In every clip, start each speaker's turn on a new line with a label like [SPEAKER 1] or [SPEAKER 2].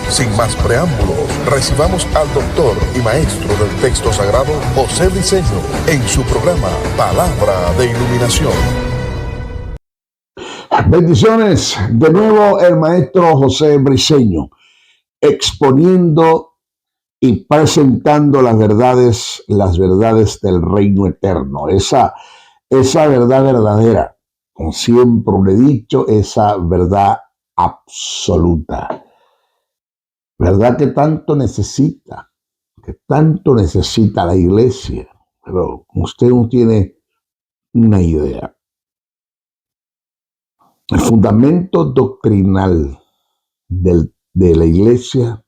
[SPEAKER 1] Sin más preámbulos, recibamos al doctor y maestro del texto sagrado, José Briceño, en su programa Palabra de Iluminación.
[SPEAKER 2] Bendiciones, de nuevo el maestro José Briceño, exponiendo y presentando las verdades del reino eterno, esa verdad verdadera, como siempre le he dicho, esa verdad absoluta, verdad que tanto necesita la iglesia, pero usted no tiene una idea. El fundamento doctrinal de la iglesia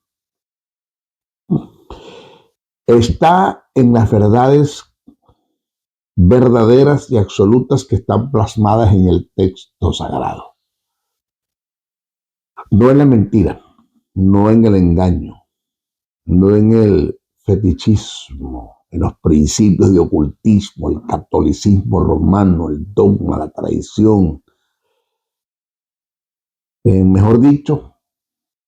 [SPEAKER 2] está en las verdades verdaderas y absolutas que están plasmadas en el texto sagrado. No en la mentira, no en el engaño, no en el fetichismo, en los principios de ocultismo, el catolicismo romano, el dogma, la tradición. Mejor dicho,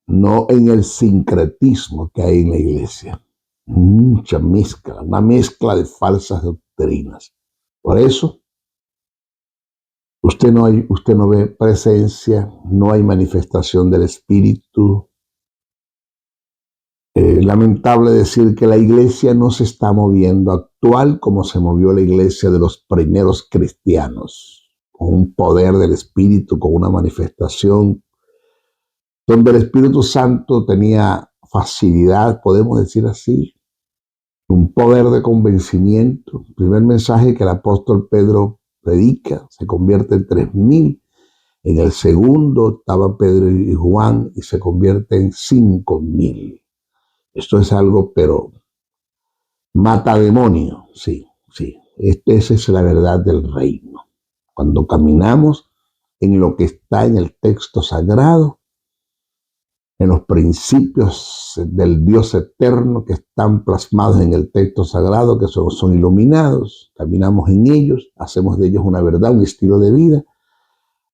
[SPEAKER 2] no en el sincretismo que hay en la iglesia. Mucha mezcla, una mezcla de falsas doctrinas. Por eso, usted no ve presencia, no hay manifestación del Espíritu. Lamentable decir que la iglesia no se está moviendo actual como se movió la iglesia de los primeros cristianos, con un poder del Espíritu, con una manifestación, donde el Espíritu Santo tenía facilidad, podemos decir así, un poder de convencimiento. El primer mensaje que el apóstol Pedro predica se convierte en 3,000. En el segundo estaba Pedro y Juan y se convierte en 5,000. Esto es algo, pero mata demonio. Sí. Esa es la verdad del reino. Cuando caminamos en lo que está en el texto sagrado, en los principios del Dios eterno que están plasmados en el texto sagrado, que son iluminados, caminamos en ellos, hacemos de ellos una verdad, un estilo de vida,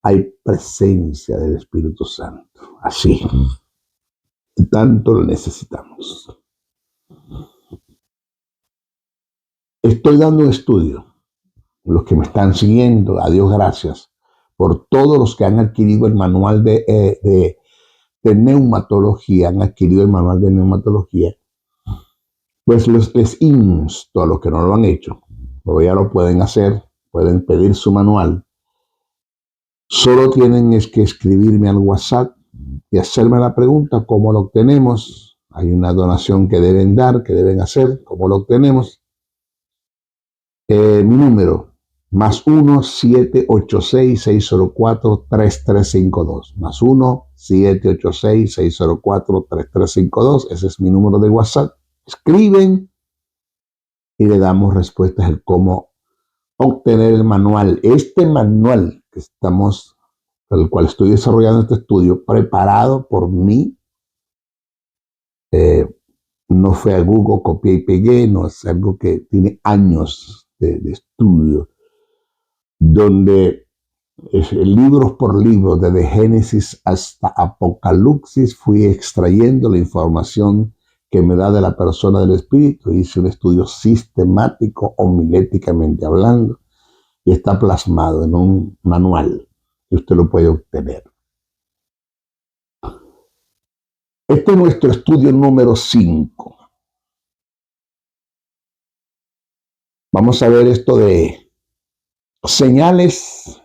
[SPEAKER 2] hay presencia del Espíritu Santo. Así, tanto lo necesitamos. Estoy dando un estudio, los que me están siguiendo, a Dios gracias, por todos los que han adquirido el manual de neumatología, pues les insto a los que no lo han hecho, pero ya lo pueden hacer, pueden pedir su manual. Solo tienen que escribirme al WhatsApp y hacerme la pregunta cómo lo obtenemos. Hay una donación que deben dar, que deben hacer, cómo lo obtenemos. Mi número, +1 786 604 3352, +1 786 604 3352. Ese es mi número de WhatsApp. Escriben y le damos respuestas de cómo obtener el manual. Este manual el cual estoy desarrollando este estudio, preparado por mí, no fue a Google, copié y pegué, no es algo que tiene años de estudio, donde libros por libros, desde Génesis hasta Apocalipsis, fui extrayendo la información que me da de la persona del Espíritu. Hice un estudio sistemático, homiléticamente hablando, y está plasmado en un manual que usted lo puede obtener. Este es nuestro estudio número 5. Vamos a ver esto de señales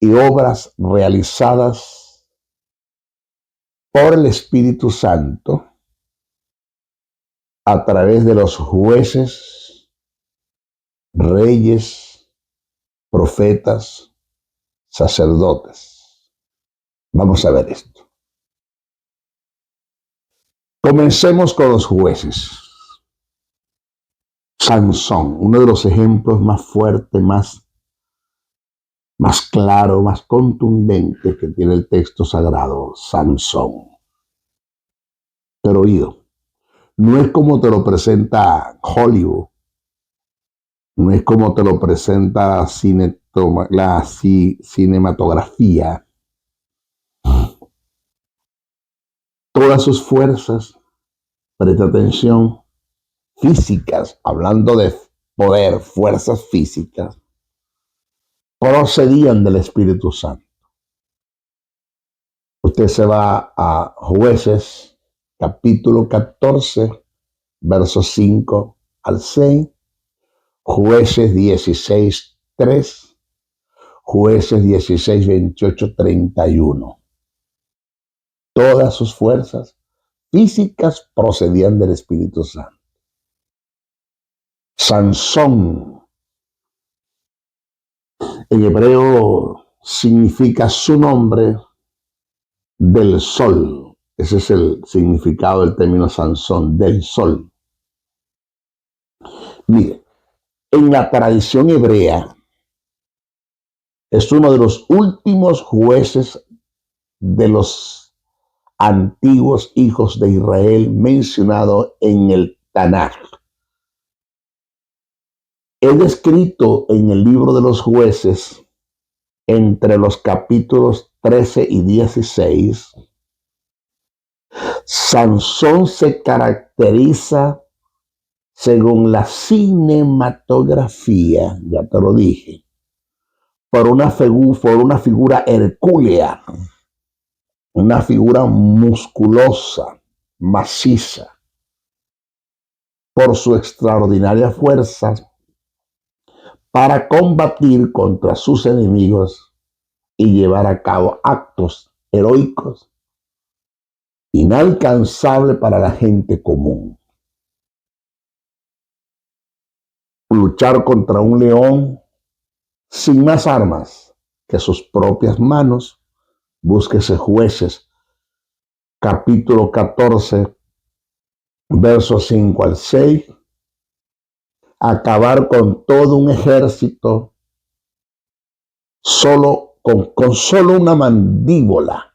[SPEAKER 2] y obras realizadas por el Espíritu Santo a través de los jueces, reyes, profetas, sacerdotes. Vamos a ver esto. Comencemos con los jueces. Sansón, uno de los ejemplos más fuertes, más claro, más contundente que tiene el texto sagrado, Sansón. Pero oído, no es como te lo presenta Hollywood, no es como te lo presenta la cinematografía. Todas sus fuerzas, presta atención, físicas, hablando de poder, fuerzas físicas, procedían del Espíritu Santo. Usted se va a Jueces, capítulo 14, versos 5 al 6, Jueces 16, 3, Jueces 16, 28, 31. Todas sus fuerzas físicas procedían del Espíritu Santo. Sansón, en hebreo significa su nombre del sol. Ese es el significado del término Sansón, del sol. Mire, en la tradición hebrea es uno de los últimos jueces de los antiguos hijos de Israel mencionado en el Tanaj. Es descrito en el libro de los jueces entre los capítulos 13 y 16. Sansón se caracteriza según la cinematografía, ya te lo dije, por una figura hercúlea, una figura musculosa, maciza, por su extraordinaria fuerza para combatir contra sus enemigos y llevar a cabo actos heroicos inalcanzables para la gente común. Luchar contra un león sin más armas que sus propias manos. Búsquese Jueces, capítulo 14, versos 5 al 6. Acabar con todo un ejército con solo una mandíbula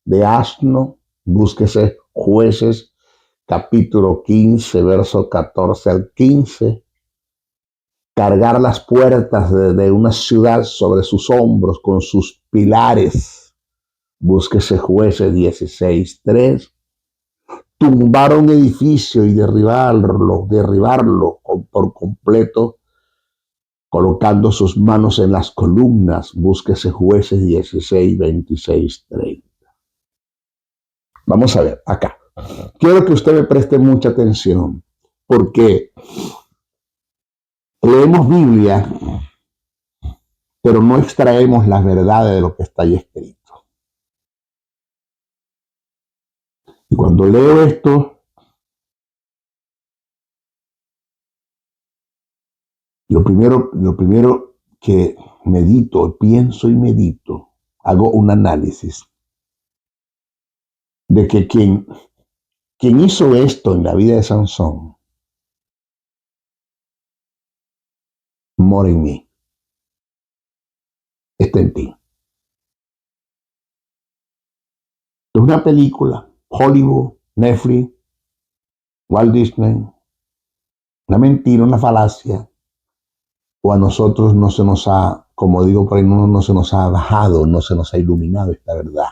[SPEAKER 2] de asno. Búsquese Jueces, capítulo 15, versos 14 al 15. Cargar las puertas de una ciudad sobre sus hombros con sus pilares. Búsquese Jueces 16, 3. Tumbar un edificio y derribarlo por completo, colocando sus manos en las columnas. Búsquese Jueces 16, 26, 30. Vamos a ver acá. Quiero que usted me preste mucha atención, porque leemos Biblia, pero no extraemos las verdades de lo que está ahí escrito. Y cuando leo esto, lo primero que medito, pienso y medito, hago un análisis de que quien hizo esto en la vida de Sansón, mora en mí, está en ti. Es una película, Hollywood, Netflix, Walt Disney, una mentira, una falacia, o a nosotros no se nos ha, como digo por ahí, no se nos ha bajado, no se nos ha iluminado esta verdad.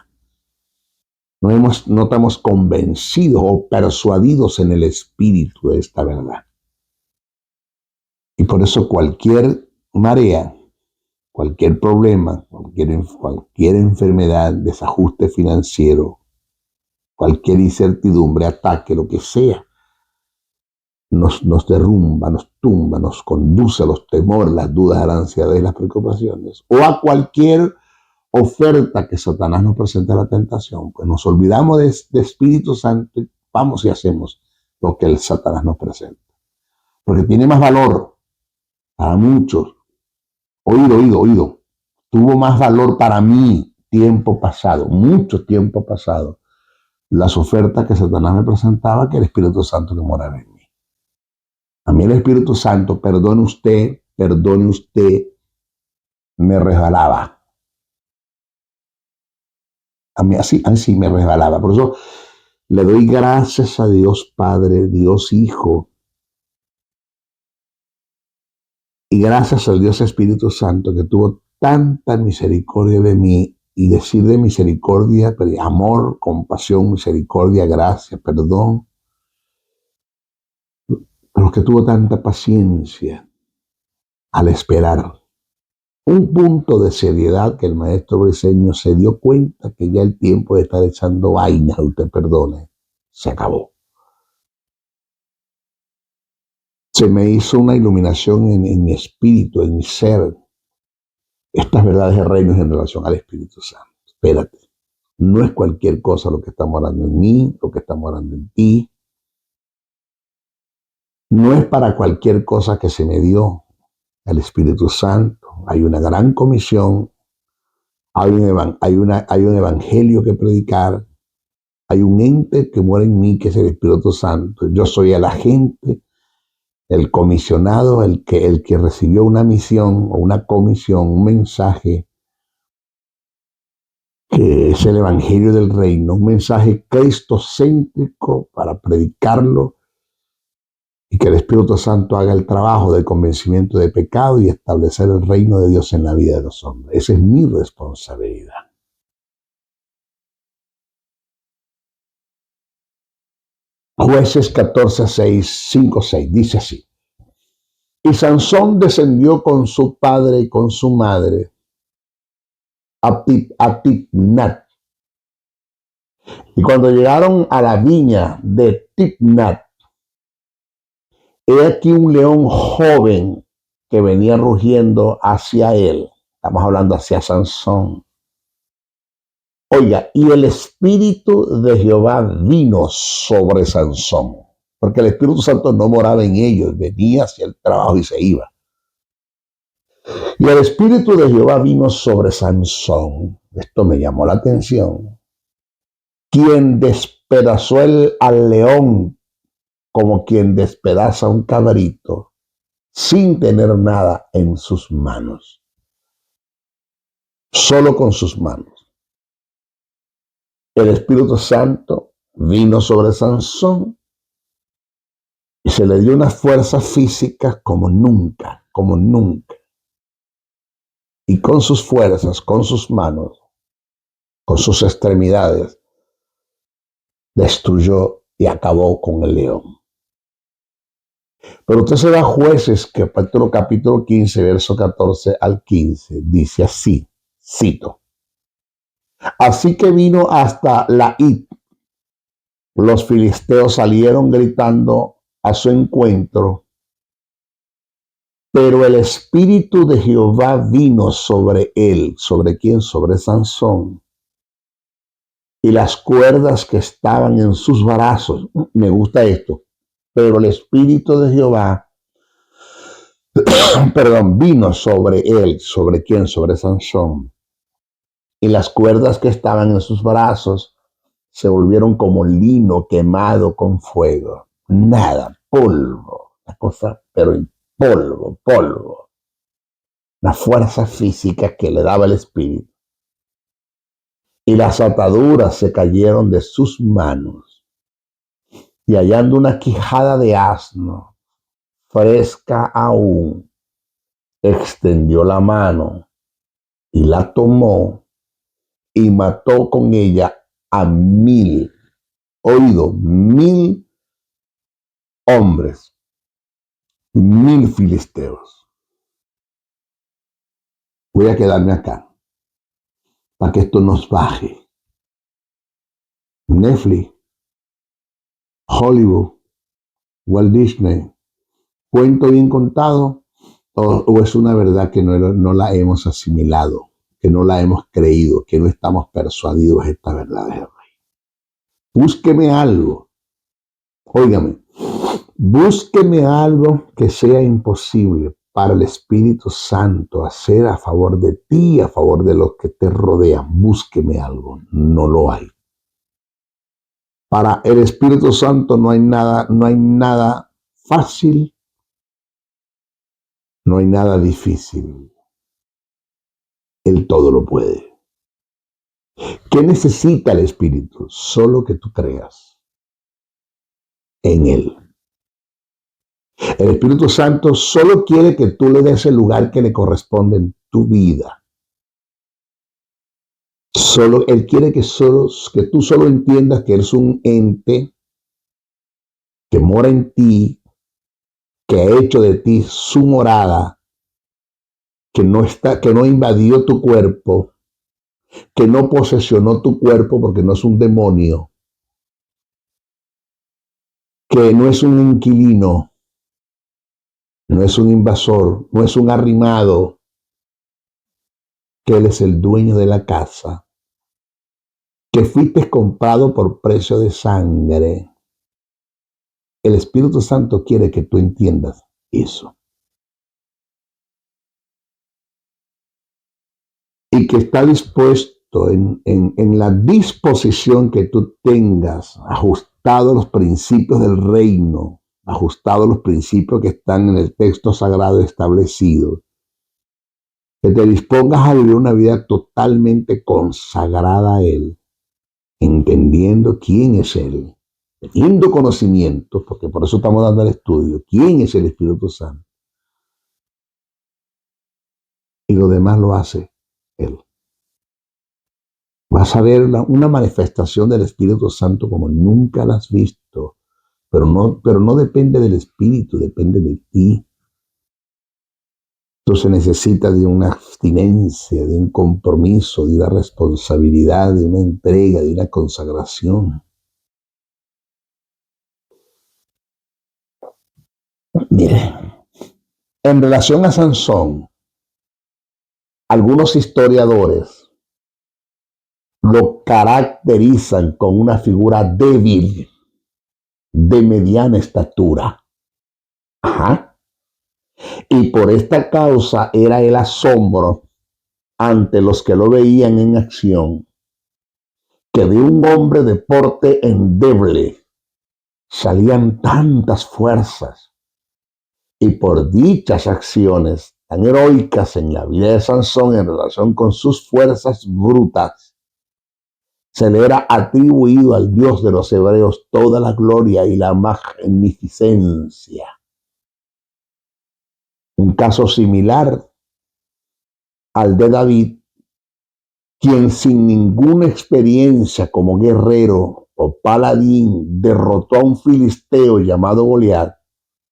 [SPEAKER 2] No estamos convencidos o persuadidos en el espíritu de esta verdad. Y por eso cualquier marea, cualquier problema, cualquier enfermedad, desajuste financiero, cualquier incertidumbre, ataque, lo que sea, nos derrumba, nos tumba, nos conduce a los temores, las dudas, a la ansiedad y las preocupaciones, o a cualquier oferta que Satanás nos presenta a la tentación. Pues nos olvidamos de Espíritu Santo y vamos y hacemos lo que el Satanás nos presenta. Porque tiene más valor para muchos. Oído. Tuvo más valor para mí tiempo pasado, mucho tiempo pasado, las ofertas que Satanás me presentaba que el Espíritu Santo que moraba en mí. A mí el Espíritu Santo, perdone usted, me resbalaba. A mí así me resbalaba. Por eso le doy gracias a Dios Padre, Dios Hijo, y gracias al Dios Espíritu Santo que tuvo tanta misericordia de mí y decir de misericordia, amor, compasión, misericordia, gracia, perdón, pero que tuvo tanta paciencia al esperar. Un punto de seriedad que el maestro Briceño se dio cuenta que ya el tiempo de estar echando vainas, usted perdone, se acabó. Se me hizo una iluminación en mi espíritu, en mi ser, estas verdades de reinos en relación al Espíritu Santo. Espérate, no es cualquier cosa lo que estamos hablando en mí, lo que estamos hablando en ti. No es para cualquier cosa que se me dio el Espíritu Santo. Hay una gran comisión, hay un evangelio que predicar, hay un ente que muere en mí que es el Espíritu Santo. Yo soy el agente, el comisionado, el que recibió una misión o una comisión, un mensaje que es el evangelio del reino, un mensaje cristocéntrico para predicarlo y que el Espíritu Santo haga el trabajo de convencimiento de pecado y establecer el reino de Dios en la vida de los hombres. Esa es mi responsabilidad. Jueces 14, 6, 5, 6, dice así. Y Sansón descendió con su padre y con su madre a Timnat. Y cuando llegaron a la viña de Timnat, he aquí un león joven que venía rugiendo hacia él. Estamos hablando hacia Sansón. Oiga, y el Espíritu de Jehová vino sobre Sansón, porque el Espíritu Santo no moraba en ellos, venía hacia el trabajo y se iba. Y el Espíritu de Jehová vino sobre Sansón. Esto me llamó la atención. Quien despedazó al león como quien despedaza un cabrito sin tener nada en sus manos. Solo con sus manos. El Espíritu Santo vino sobre Sansón y se le dio una fuerza física como nunca, como nunca. Y con sus fuerzas, con sus manos, con sus extremidades, destruyó y acabó con el león. Pero usted se va a Jueces, capítulo 15, verso 14 al 15, dice así, cito. Así que vino hasta Laid. Los filisteos salieron gritando a su encuentro, pero el Espíritu de Jehová vino sobre él. ¿Sobre quién? Sobre Sansón. Y las cuerdas que estaban en sus brazos, me gusta esto, pero el Espíritu de Jehová, vino sobre él. ¿Sobre quién? Sobre Sansón. Y las cuerdas que estaban en sus brazos se volvieron como lino quemado con fuego. Nada, polvo, la cosa, pero en polvo. La fuerza física que le daba el Espíritu. Y las ataduras se cayeron de sus manos. Y hallando una quijada de asno, fresca aún, extendió la mano y la tomó y mató con ella a 1000, oído, 1000 hombres, 1000 filisteos. Voy a quedarme acá para que esto nos baje. Netflix, Hollywood, Walt Disney, ¿cuento bien contado o es una verdad que no la hemos asimilado, que no la hemos creído, que no estamos persuadidos de esta verdad del Rey? Búsqueme algo, óigame, búsqueme algo que sea imposible para el Espíritu Santo hacer a favor de ti, a favor de los que te rodean. Búsqueme algo, no lo hay. Para el Espíritu Santo no hay nada fácil, no hay nada difícil. Él todo lo puede. ¿Qué necesita el Espíritu? Solo que tú creas en Él. El Espíritu Santo solo quiere que tú le des el lugar que le corresponde en tu vida. Él quiere que tú solo entiendas que Él es un ente que mora en ti, que ha hecho de ti su morada, que no invadió tu cuerpo, que no posesionó tu cuerpo porque no es un demonio, que no es un inquilino, no es un invasor, no es un arrimado, que Él es el dueño de la casa, que fuiste comprado por precio de sangre. El Espíritu Santo quiere que tú entiendas eso. Y que está dispuesto en la disposición que tú tengas, ajustado a los principios del reino, ajustado a los principios que están en el texto sagrado establecido, que te dispongas a vivir una vida totalmente consagrada a Él, entendiendo quién es Él, teniendo conocimiento, porque por eso estamos dando el estudio, quién es el Espíritu Santo. Y lo demás lo hace Él. Vas a ver una manifestación del Espíritu Santo como nunca la has visto, pero no depende del Espíritu, depende de ti. Entonces necesita de una abstinencia, de un compromiso, de una responsabilidad, de una entrega, de una consagración. Mire, en relación a Sansón, algunos historiadores lo caracterizan con una figura débil, de mediana estatura. Ajá. Y por esta causa era el asombro ante los que lo veían en acción, que de un hombre de porte endeble salían tantas fuerzas, y por dichas acciones tan heroicas en la vida de Sansón en relación con sus fuerzas brutas, se le era atribuido al Dios de los hebreos toda la gloria y la magnificencia. Un caso similar al de David, quien sin ninguna experiencia como guerrero o paladín derrotó a un filisteo llamado Goliat,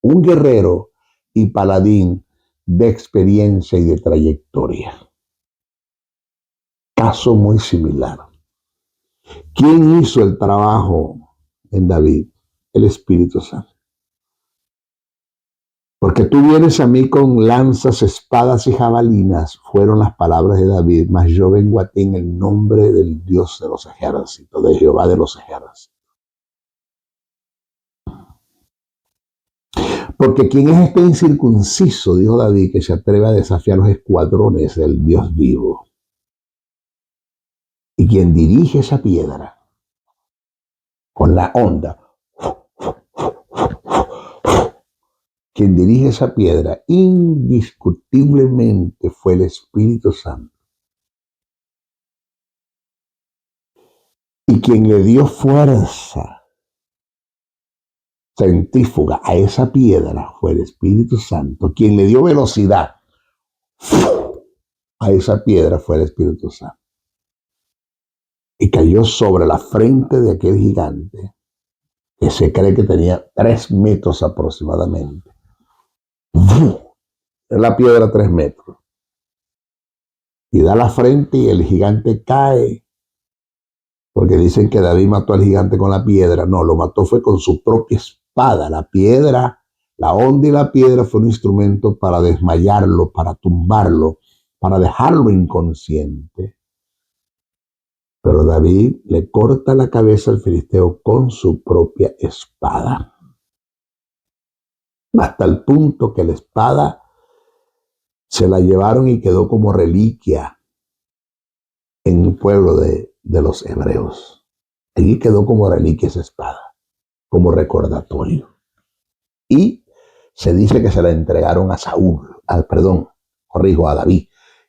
[SPEAKER 2] un guerrero y paladín de experiencia y de trayectoria. Caso muy similar. ¿Quién hizo el trabajo en David? El Espíritu Santo. Porque tú vienes a mí con lanzas, espadas y jabalinas, fueron las palabras de David, mas yo vengo a ti en el nombre del Dios de los ejércitos, de Jehová de los ejércitos. Porque quien es este incircunciso, dijo David, que se atreve a desafiar los escuadrones del Dios vivo. Y quien dirige esa piedra con la onda, quien dirige esa piedra indiscutiblemente fue el Espíritu Santo. Y quien le dio fuerza centrífuga a esa piedra fue el Espíritu Santo. Quien le dio velocidad a esa piedra fue el Espíritu Santo. Y cayó sobre la frente de aquel gigante, que se cree que tenía 3 metros aproximadamente. La piedra 3 metros. Y da la frente y el gigante cae. Porque dicen que David mató al gigante con la piedra. No, lo mató fue con su propia espada. La piedra, la onda y la piedra fue un instrumento para desmayarlo, para tumbarlo, para dejarlo inconsciente. Pero David le corta la cabeza al filisteo con su propia espada. Hasta el punto que la espada se la llevaron y quedó como reliquia en el pueblo de los hebreos. Allí quedó como reliquia esa espada, como recordatorio. Y se dice que se la entregaron a David.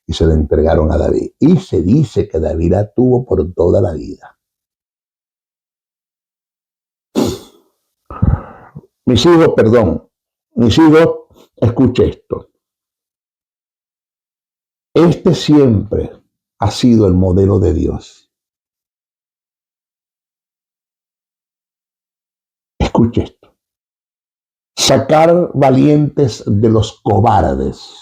[SPEAKER 2] Y se la entregaron a David. Y se dice que David la tuvo por toda la vida. Mis hijos, escuche esto. Siempre ha sido el modelo de Dios. Escuche esto. Sacar valientes de los cobardes.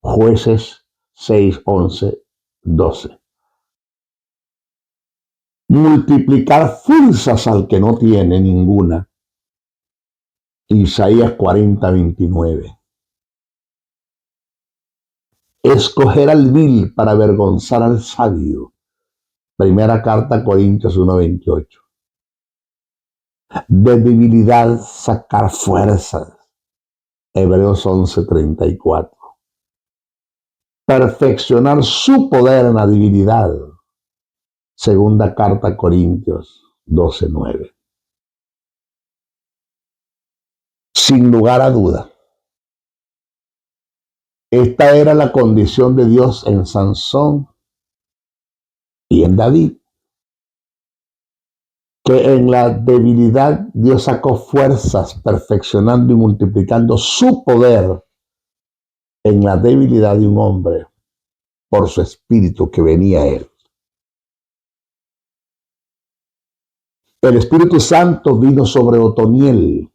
[SPEAKER 2] Jueces 6, 11, 12. Multiplicar fuerzas al que no tiene ninguna. Isaías 40, 29. Escoger al vil para avergonzar al sabio. Primera carta a Corintios 1, 28. De debilidad sacar fuerzas. Hebreos 11, 34. Perfeccionar su poder en la divinidad. Segunda carta a Corintios 12, 9. Sin lugar a duda, esta era la condición de Dios en Sansón y en David, que en la debilidad Dios sacó fuerzas, perfeccionando y multiplicando su poder en la debilidad de un hombre por su espíritu que venía a él. El Espíritu Santo vino sobre Otoniel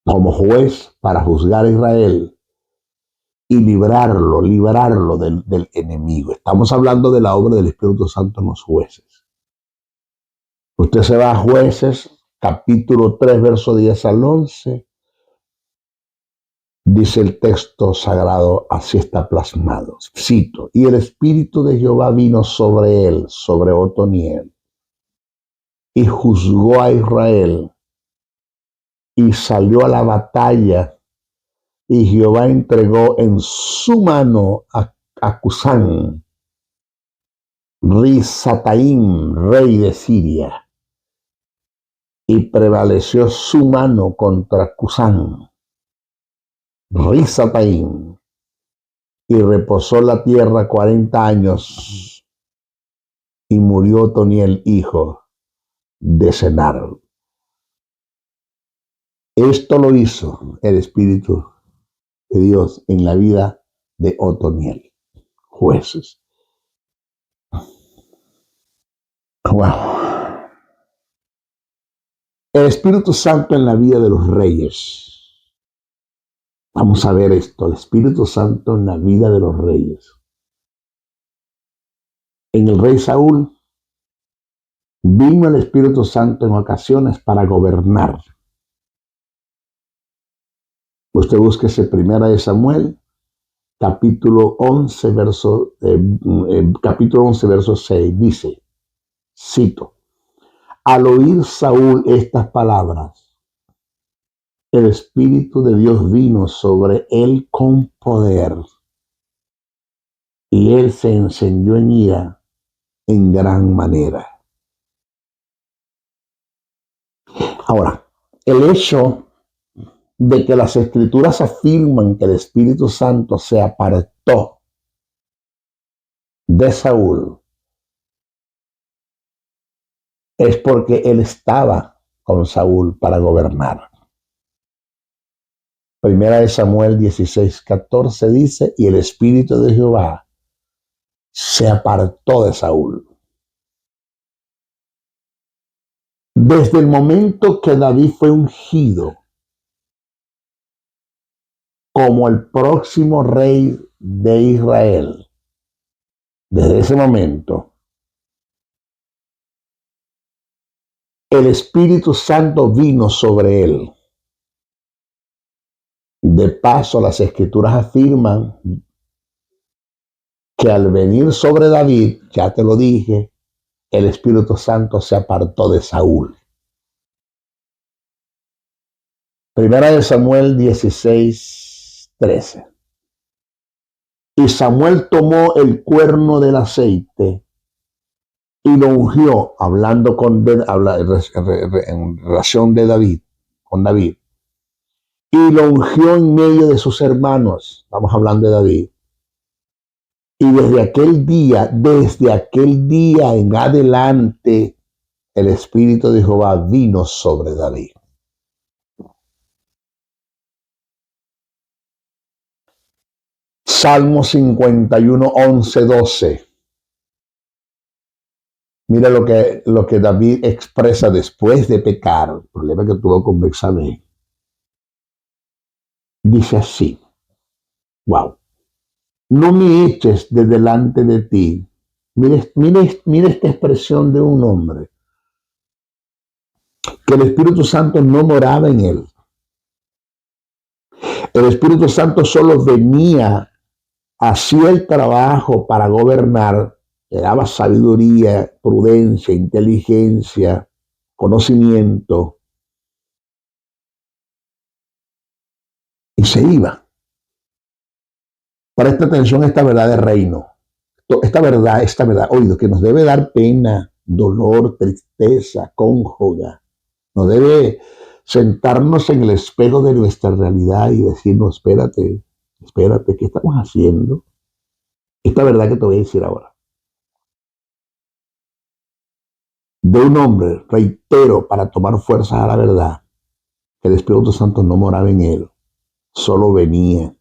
[SPEAKER 2] como juez para juzgar a Israel y librarlo del enemigo. Estamos hablando de la obra del Espíritu Santo en los jueces. Usted se va a Jueces, capítulo 3, verso 10 al 11. Dice el texto sagrado, así está plasmado. Cito, y el Espíritu de Jehová vino sobre él, sobre Otoniel, y juzgó a Israel, y salió a la batalla, y Jehová entregó en su mano a Cusán, Risataim, rey de Siria, y prevaleció su mano contra Cusán, Risataim, y reposó la tierra 40 años, y murió Otoniel, hijo de Senar. Esto lo hizo el Espíritu de Dios en la vida de Otoniel. Jueces. Wow. El Espíritu Santo en la vida de los reyes. Vamos a ver esto, el Espíritu Santo en la vida de los reyes. En el rey Saúl vino el Espíritu Santo en ocasiones para gobernar. Usted búsquese Primera de Samuel, capítulo 11, verso 6, dice, cito, al oír Saúl estas palabras, el Espíritu de Dios vino sobre él con poder, y él se encendió en ira en gran manera. Ahora, el hecho de que las Escrituras afirman que el Espíritu Santo se apartó de Saúl es porque él estaba con Saúl para gobernar. Primera de Samuel 16, 14 dice, y el Espíritu de Jehová se apartó de Saúl. Desde el momento que David fue ungido como el próximo rey de Israel, desde ese momento, el Espíritu Santo vino sobre él. De paso, las Escrituras afirman que al venir sobre David, ya te lo dije, el Espíritu Santo se apartó de Saúl. Primera de Samuel 16, 13. Y Samuel tomó el cuerno del aceite y lo ungió, hablando en relación de David, con David. Y lo ungió en medio de sus hermanos. Estamos hablando de David. Y desde aquel día en adelante, el Espíritu de Jehová vino sobre David. Salmo 51, 11, 12. Mira lo que David expresa después de pecar, el problema que tuvo con Betsabé. Dice así, wow, no me eches de delante de ti. Mire esta expresión de un hombre, que el Espíritu Santo no moraba en él. El Espíritu Santo solo venía, hacía el trabajo para gobernar, le daba sabiduría, prudencia, inteligencia, conocimiento, y se iba. Presta atención a esta verdad de reino. Esta verdad, oído, que nos debe dar pena, dolor, tristeza, cónjuga. Nos debe sentarnos en el espejo de nuestra realidad y decirnos, espérate, ¿qué estamos haciendo? Esta verdad que te voy a decir ahora. De un hombre, reitero, para tomar fuerzas a la verdad, que el Espíritu Santo no moraba en él, solo venía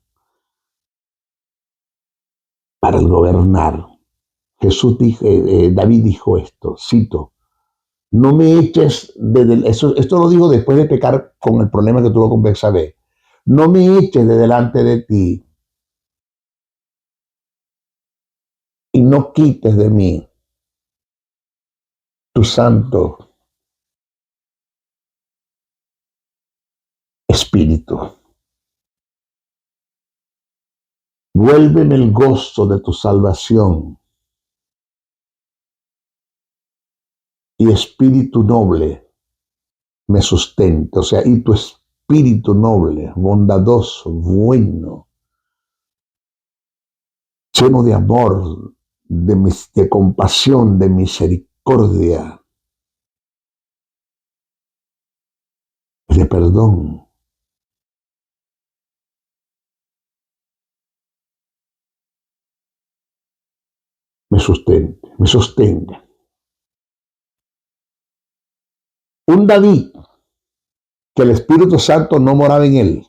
[SPEAKER 2] para el gobernar. David dijo esto, cito, no me eches, esto lo digo después de pecar con el problema que tuvo con Betsabé, no me eches de delante de ti y no quites de mí tu santo espíritu. Vuélveme el gozo de tu salvación y espíritu noble me sustente, o sea, y tu espíritu noble, bondadoso, bueno, lleno de amor, de compasión, de misericordia, de perdón. Me sostenga. Un David que el Espíritu Santo no moraba en él,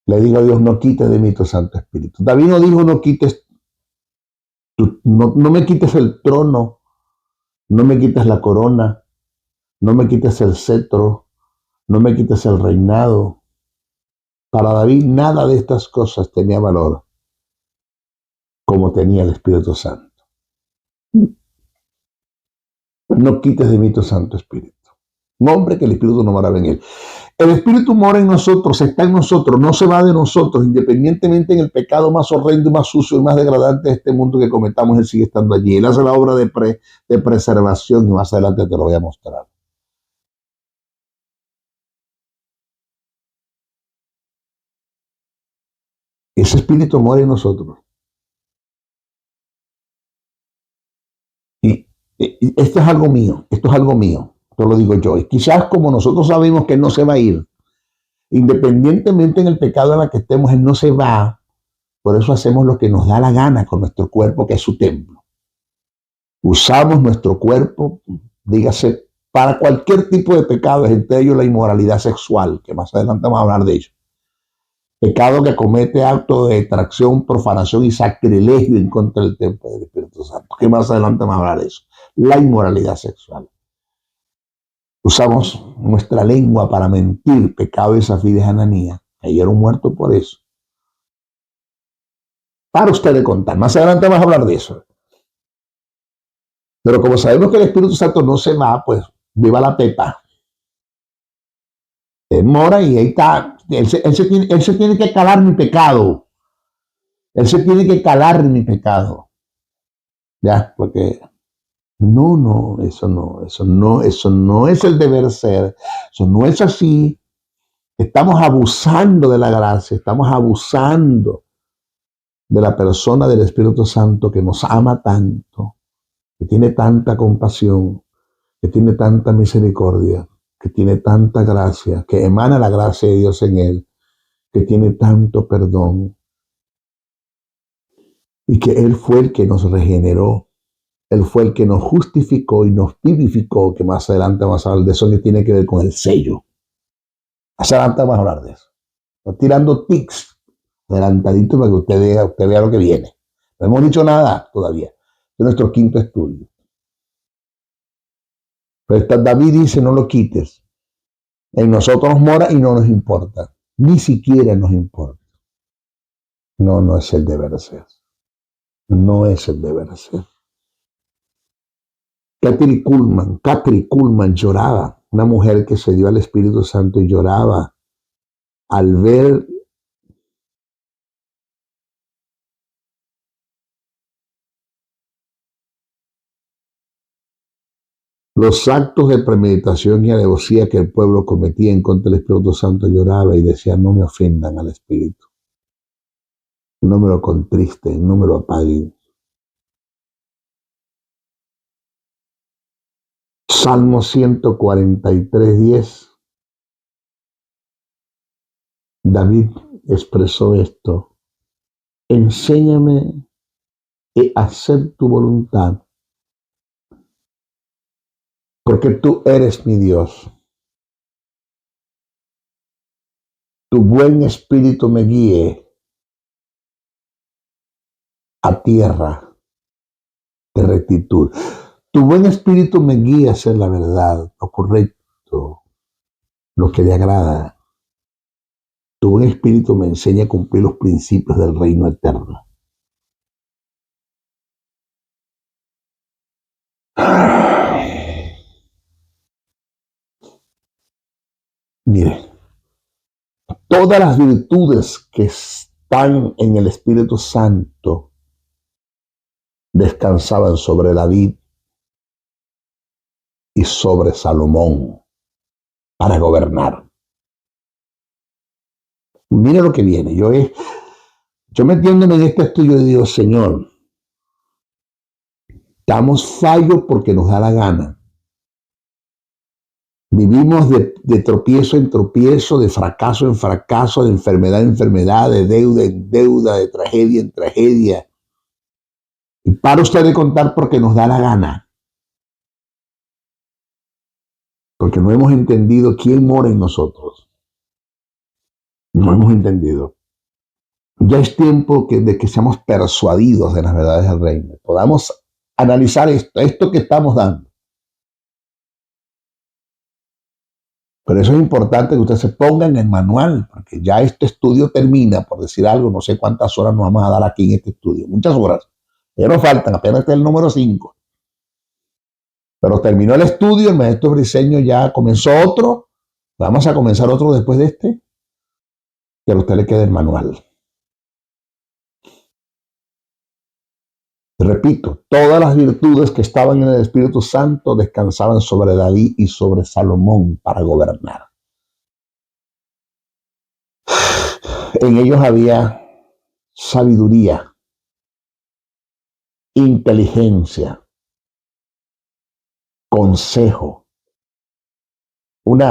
[SPEAKER 2] le digo a Dios, no quites de mí tu Santo Espíritu. David no dijo, no me quites el trono, no me quites la corona, no me quites el cetro, no me quites el reinado. Para David nada de estas cosas tenía valor como tenía el Espíritu Santo. No quites de mí tu Santo Espíritu. Un hombre que el Espíritu no moraba en él. El Espíritu mora en nosotros, está en nosotros, no se va de nosotros, independientemente en el pecado más horrendo y más sucio y más degradante de este mundo que cometamos, Él sigue estando allí. Él hace la obra de preservación y más adelante te lo voy a mostrar. Ese Espíritu mora en nosotros. Y esto es algo mío, esto lo digo yo. Y quizás como nosotros sabemos que Él no se va a ir, independientemente en el pecado en el que estemos, Él no se va. Por eso hacemos lo que nos da la gana con nuestro cuerpo, que es su templo. Usamos nuestro cuerpo, dígase, para cualquier tipo de pecado, entre ellos la inmoralidad sexual, que más adelante vamos a hablar de ello. Pecado que comete acto de detracción, profanación y sacrilegio en contra del templo del Espíritu Santo, que más adelante vamos a hablar de eso. La inmoralidad sexual. Usamos nuestra lengua para mentir, pecado de Zafira y de Ananías, cayeron muertos por eso. Para usted de contar, más adelante vamos a hablar de eso. Pero como sabemos que el Espíritu Santo no se va, pues viva la pepa. Él mora y ahí está. Él se tiene que calar mi pecado. Él se tiene que calar mi pecado. Ya, porque eso no es el deber ser. Eso no es así. Estamos abusando de la gracia, estamos abusando de la persona del Espíritu Santo que nos ama tanto, que tiene tanta compasión, que tiene tanta misericordia, que tiene tanta gracia, que emana la gracia de Dios en él, que tiene tanto perdón, y que Él fue el que nos regeneró, Él fue el que nos justificó y nos vivificó, que más adelante vamos a hablar de eso, que tiene que ver con el sello. Más adelante vamos a hablar de eso. Estoy tirando tics, adelantadito para que usted vea lo que viene. No hemos dicho nada todavía. Es nuestro quinto estudio. Pero David dice, no lo quites. En nosotros mora y no nos importa. Ni siquiera nos importa. No, no es el deber ser. No es el deber ser. Katri Kuhlman lloraba. Una mujer que se dio al Espíritu Santo y lloraba al ver los actos de premeditación y alevosía que el pueblo cometía en contra del Espíritu Santo. Lloraba y decía, no me ofendan al Espíritu. No me lo contristen, no me lo apaguen. Salmo 143:10. David expresó esto. Enséñame a hacer tu voluntad, porque tú eres mi Dios. Tu buen espíritu me guíe a tierra de rectitud. Tu buen espíritu me guía a hacer la verdad, lo correcto, lo que le agrada. Tu buen espíritu me enseña a cumplir los principios del reino eterno. Mire, todas las virtudes que están en el Espíritu Santo descansaban sobre David y sobre Salomón para gobernar. Mire lo que viene. Yo metiéndome en este estudio de Dios, Señor, damos fallo porque nos da la gana. Vivimos de tropiezo en tropiezo, de fracaso en fracaso, de enfermedad en enfermedad, de deuda en deuda, de tragedia en tragedia. Y para usted de contar porque nos da la gana. Porque no hemos entendido quién mora en nosotros. No hemos entendido. Ya es tiempo de que seamos persuadidos de las verdades del reino. Podamos analizar esto que estamos dando. Pero eso es importante que usted se ponga en el manual, porque ya este estudio termina, por decir algo, no sé cuántas horas nos vamos a dar aquí en este estudio. Muchas horas. Ya nos faltan, apenas está el número 5. Pero terminó el estudio, el maestro Briceño ya comenzó otro. Vamos a comenzar otro después de este. Que a usted le quede el manual. Repito, todas las virtudes que estaban en el Espíritu Santo descansaban sobre David y sobre Salomón para gobernar. En ellos había sabiduría, inteligencia, consejo, un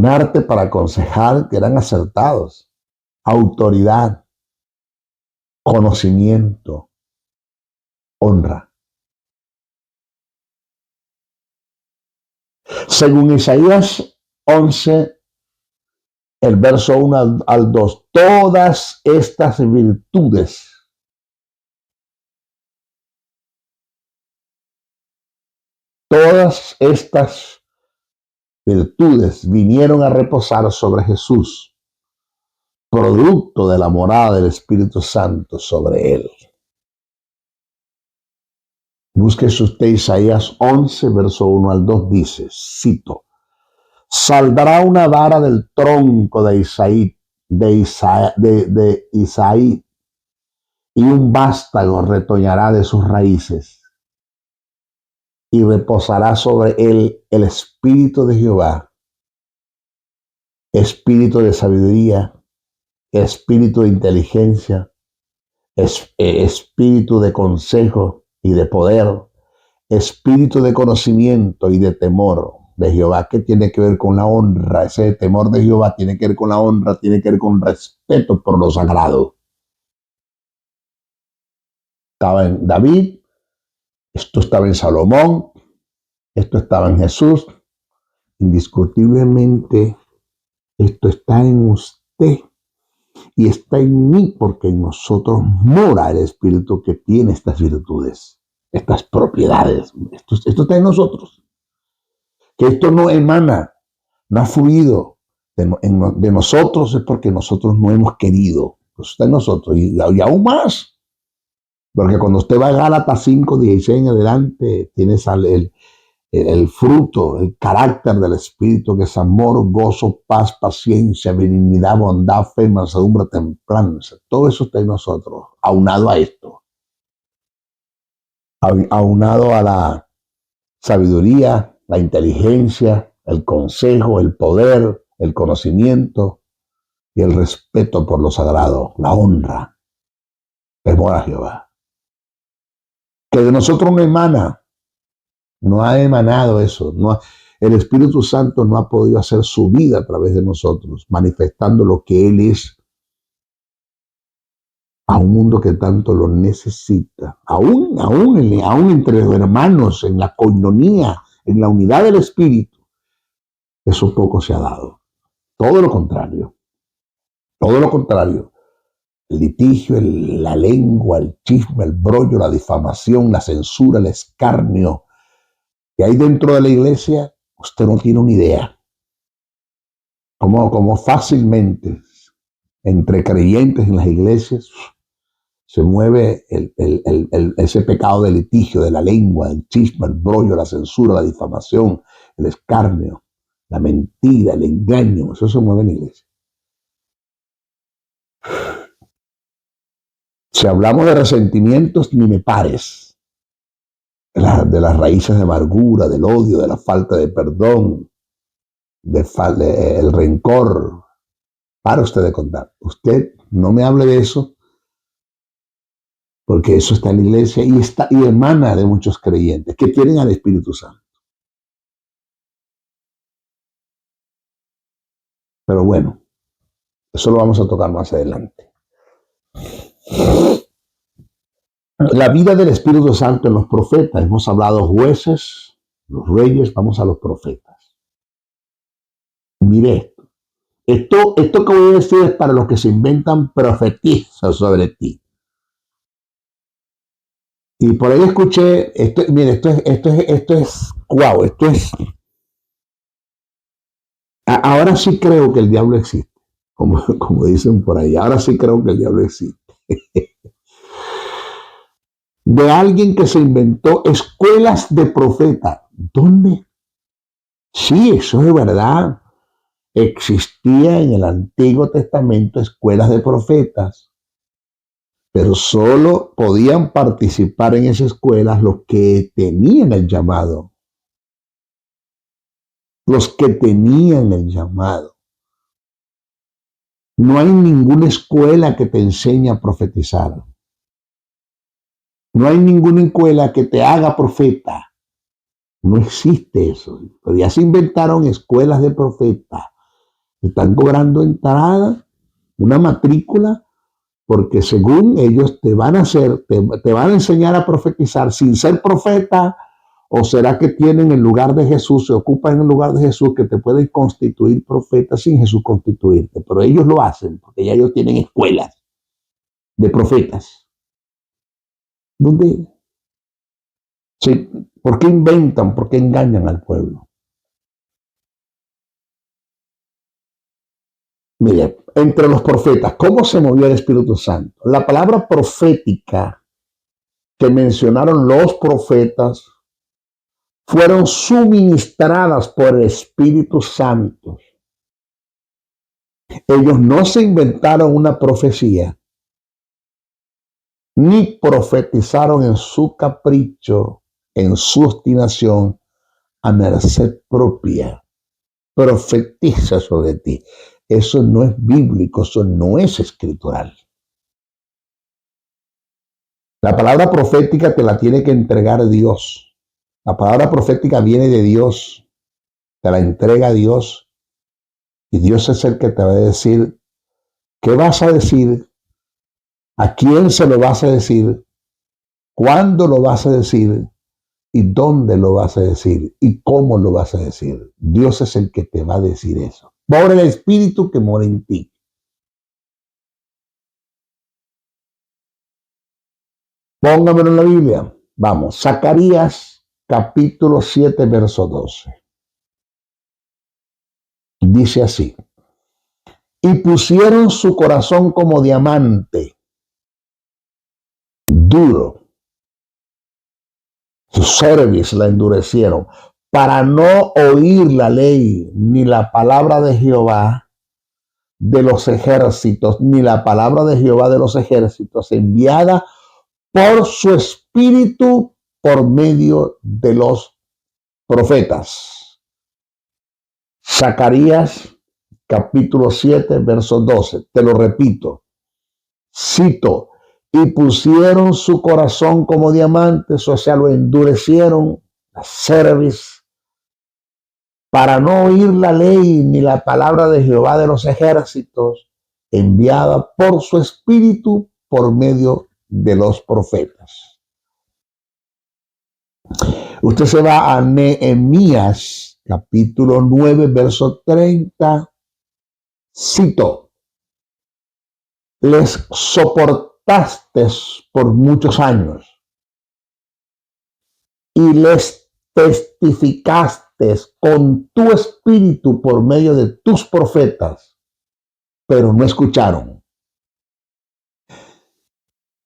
[SPEAKER 2] arte para aconsejar que eran acertados, autoridad, conocimiento, honra. Según Isaías 11, el verso 1 al 2, todas estas virtudes vinieron a reposar sobre Jesús, producto de la morada del Espíritu Santo sobre él. Búsquese usted Isaías 11, verso 1 al 2, dice, cito, saldrá una vara del tronco de Isaí, y un vástago retoñará de sus raíces, y reposará sobre él el espíritu de Jehová, espíritu de sabiduría, espíritu de inteligencia, espíritu de consejo y de poder, espíritu de conocimiento y de temor de Jehová. ¿Qué tiene que ver con la honra? Ese temor de Jehová tiene que ver con la honra, tiene que ver con respeto por lo sagrado. Estaba en David, esto estaba en Salomón, esto estaba en Jesús. Indiscutiblemente, esto está en usted usted y está en mí porque en nosotros mora el Espíritu que tiene estas virtudes, estas propiedades. Esto está en nosotros. Que esto no emana, no ha fluido de nosotros es porque nosotros no hemos querido. Eso está en nosotros y aún más. Porque cuando usted va a Gálatas 5, 16 en adelante, tienes el fruto, el carácter del Espíritu, que es amor, gozo, paz, paciencia, benignidad, bondad, fe, mansedumbre, templanza. Todo eso está en nosotros, aunado a esto, aunado a la sabiduría, la inteligencia, el consejo, el poder, el conocimiento y el respeto por lo sagrado, la honra, temor a Jehová. Que de nosotros no ha emanado eso, el Espíritu Santo no ha podido hacer su vida a través de nosotros, manifestando lo que Él es a un mundo que tanto lo necesita, aún entre los hermanos, en la coinonía, en la unidad del Espíritu. Eso poco se ha dado. Todo lo contrario. El litigio, la lengua, el chisme, el brollo, la difamación, la censura, el escarnio que hay dentro de la iglesia, usted no tiene una idea. Como fácilmente entre creyentes en las iglesias se mueve ese pecado de litigio, de la lengua, el chisme, el brollo, la censura, la difamación, el escarnio, la mentira, el engaño. Eso se mueve en la iglesia. Si hablamos de resentimientos, ni me pares. De las raíces de amargura, del odio, de la falta de perdón, el rencor. Para usted de contar. Usted no me hable de eso, porque eso está en la iglesia y emana de muchos creyentes que tienen al Espíritu Santo. Pero bueno, eso lo vamos a tocar más adelante. La vida del Espíritu Santo en los profetas. Hemos hablado jueces, los reyes, vamos a los profetas. Mire esto que voy a decir es para los que se inventan profetizas sobre ti. Y por ahí escuché, esto es, wow, ahora sí creo que el diablo existe, como dicen por ahí, ahora sí creo que el diablo existe. De alguien que se inventó escuelas de profeta. ¿Dónde? Sí, eso es verdad. Existía en el Antiguo Testamento escuelas de profetas, pero solo podían participar en esas escuelas los que tenían el llamado. Los que tenían el llamado. No hay ninguna escuela que te enseñe a profetizar. No hay ninguna escuela que te haga profeta. No existe eso. Pero ya se inventaron escuelas de profetas. Están cobrando entrada, una matrícula, porque según ellos te van a enseñar a profetizar sin ser profeta, o será que tienen el lugar de Jesús, se ocupan en el lugar de Jesús, que te pueden constituir profeta sin Jesús constituirte. Pero ellos lo hacen, porque ya ellos tienen escuelas de profetas. ¿Dónde? Sí, ¿por qué inventan? ¿Por qué engañan al pueblo? Mire, entre los profetas, ¿cómo se movió el Espíritu Santo? La palabra profética que mencionaron los profetas fueron suministradas por el Espíritu Santo. Ellos no se inventaron una profecía, ni profetizaron en su capricho, en su obstinación, a merced propia. Profetiza sobre ti. Eso no es bíblico, eso no es escritural. La palabra profética te la tiene que entregar Dios. La palabra profética viene de Dios, te la entrega Dios, y Dios es el que te va a decir qué vas a decir, a quién se lo vas a decir, cuándo lo vas a decir, y dónde lo vas a decir, y cómo lo vas a decir. Dios es el que te va a decir eso. Por el Espíritu que mora en ti. Póngamelo en la Biblia. Vamos, Zacarías capítulo 7, verso 12. Dice así: y pusieron su corazón como diamante, duro, su cerviz la endurecieron, para no oír la ley ni la palabra de Jehová de los ejércitos, ni la palabra de Jehová de los ejércitos, enviada por su espíritu por medio de los profetas. Zacarías capítulo 7, verso 12. Te lo repito, cito, y pusieron su corazón como diamantes, o sea, lo endurecieron, la cerviz, para no oír la ley ni la palabra de Jehová de los ejércitos, enviada por su espíritu por medio de los profetas. Usted se va a Nehemías, capítulo 9, verso 30. Cito: les soportaste por muchos años y les testificaste con tu espíritu por medio de tus profetas, pero no escucharon.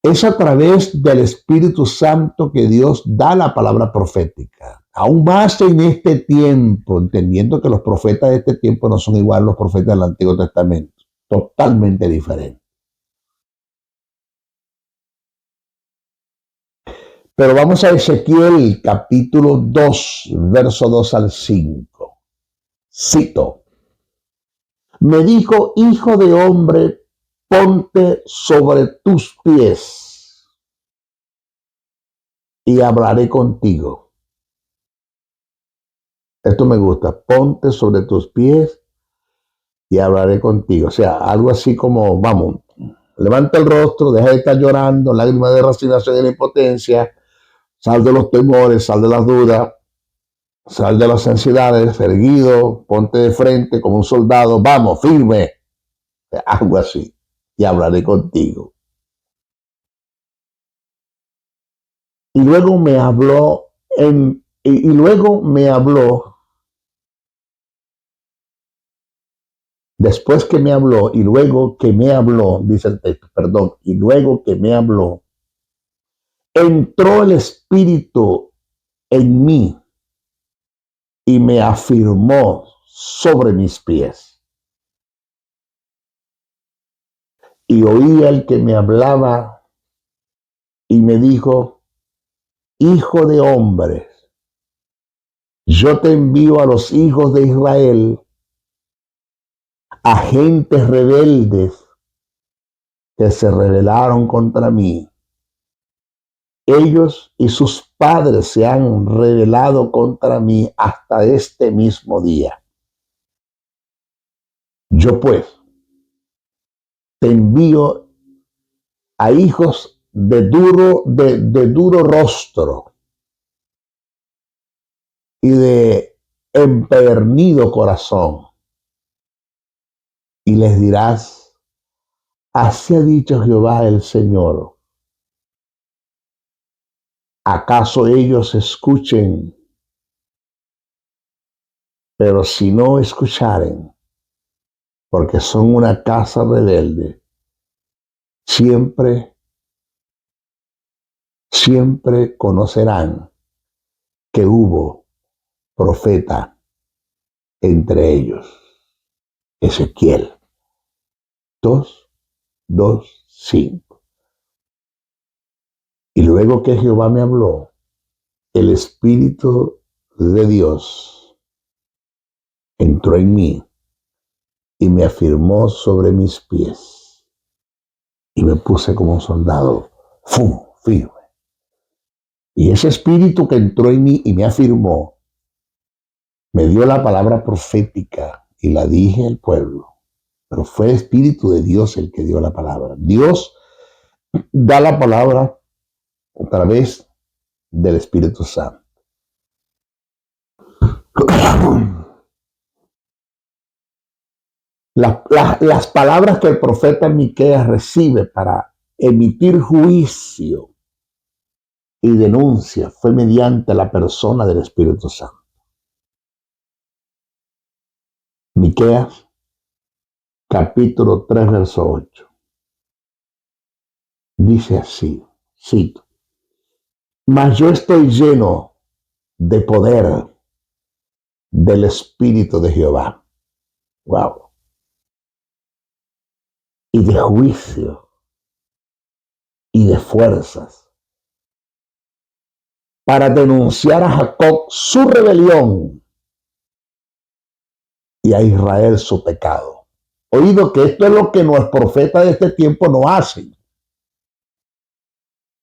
[SPEAKER 2] Es a través del Espíritu Santo que Dios da la palabra profética. Aún más en este tiempo, entendiendo que los profetas de este tiempo no son igual a los profetas del Antiguo Testamento, totalmente diferentes. Pero vamos a Ezequiel capítulo 2, verso 2 al 5. Cito: me dijo, hijo de hombre, ponte sobre tus pies y hablaré contigo. Esto me gusta, ponte sobre tus pies y hablaré contigo. O sea, algo así como, vamos, levanta el rostro, deja de estar llorando, lágrimas de resignación y de impotencia, sal de los temores, sal de las dudas, sal de las ansiedades, erguido, ponte de frente como un soldado, vamos, firme, algo así, y hablaré contigo. Y luego me habló, después que me habló, y luego que me habló, dice el texto, perdón, y luego que me habló, entró el Espíritu en mí y me afirmó sobre mis pies. Y oí al que me hablaba y me dijo, hijo de hombre, yo te envío a los hijos de Israel, a gentes rebeldes que se rebelaron contra mí. Ellos y sus padres se han rebelado contra mí hasta este mismo día. Yo pues te envío a hijos de duro rostro y de empedernido corazón. Y les dirás, así ha dicho Jehová el Señor. ¿Acaso ellos escuchen? Pero si no escucharen, porque son una casa rebelde, siempre conocerán que hubo profeta entre ellos. Ezequiel 2, 2, 5. Y luego que Jehová me habló, el Espíritu de Dios entró en mí y me afirmó sobre mis pies. Y me puse como un soldado, firme. Y ese Espíritu que entró en mí y me afirmó, me dio la palabra profética y la dije al pueblo. Pero fue el Espíritu de Dios el que dio la palabra. Dios da la palabra a través del Espíritu Santo. Las palabras que el profeta Miqueas recibe para emitir juicio y denuncia fue mediante la persona del Espíritu Santo. Miqueas, capítulo 3, verso 8. Dice así, cito: mas yo estoy lleno de poder del Espíritu de Jehová. Wow. Y de juicio y de fuerzas, para denunciar a Jacob su rebelión y a Israel su pecado. Oído que esto es lo que los profetas de este tiempo no hacen.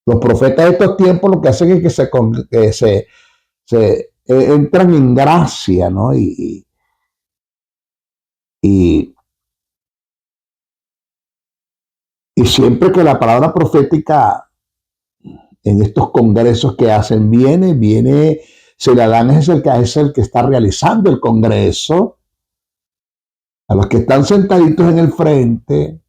[SPEAKER 2] Los profetas de estos tiempos lo que hacen es que se entran en gracia, ¿no? Y siempre que la palabra profética en estos congresos que hacen viene, se la dan es el que está realizando el congreso, a los que están sentaditos en el frente,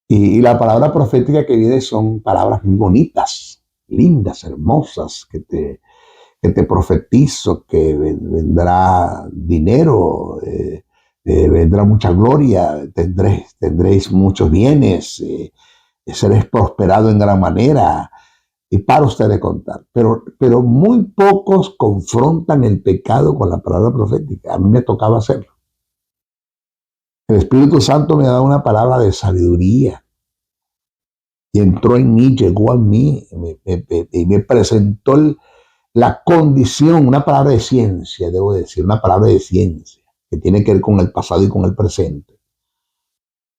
[SPEAKER 2] y la palabra profética que viene son palabras muy bonitas, lindas, hermosas, que te profetizo que vendrá dinero, vendrá mucha gloria, tendréis muchos bienes, seréis prosperado en gran manera. Y para usted de contar. Pero muy pocos confrontan el pecado con la palabra profética. A mí me tocaba hacerlo. El Espíritu Santo me ha dado una palabra de sabiduría. Y entró en mí, llegó a mí, y me presentó la condición, una palabra de ciencia, debo decir, una palabra de ciencia, que tiene que ver con el pasado y con el presente.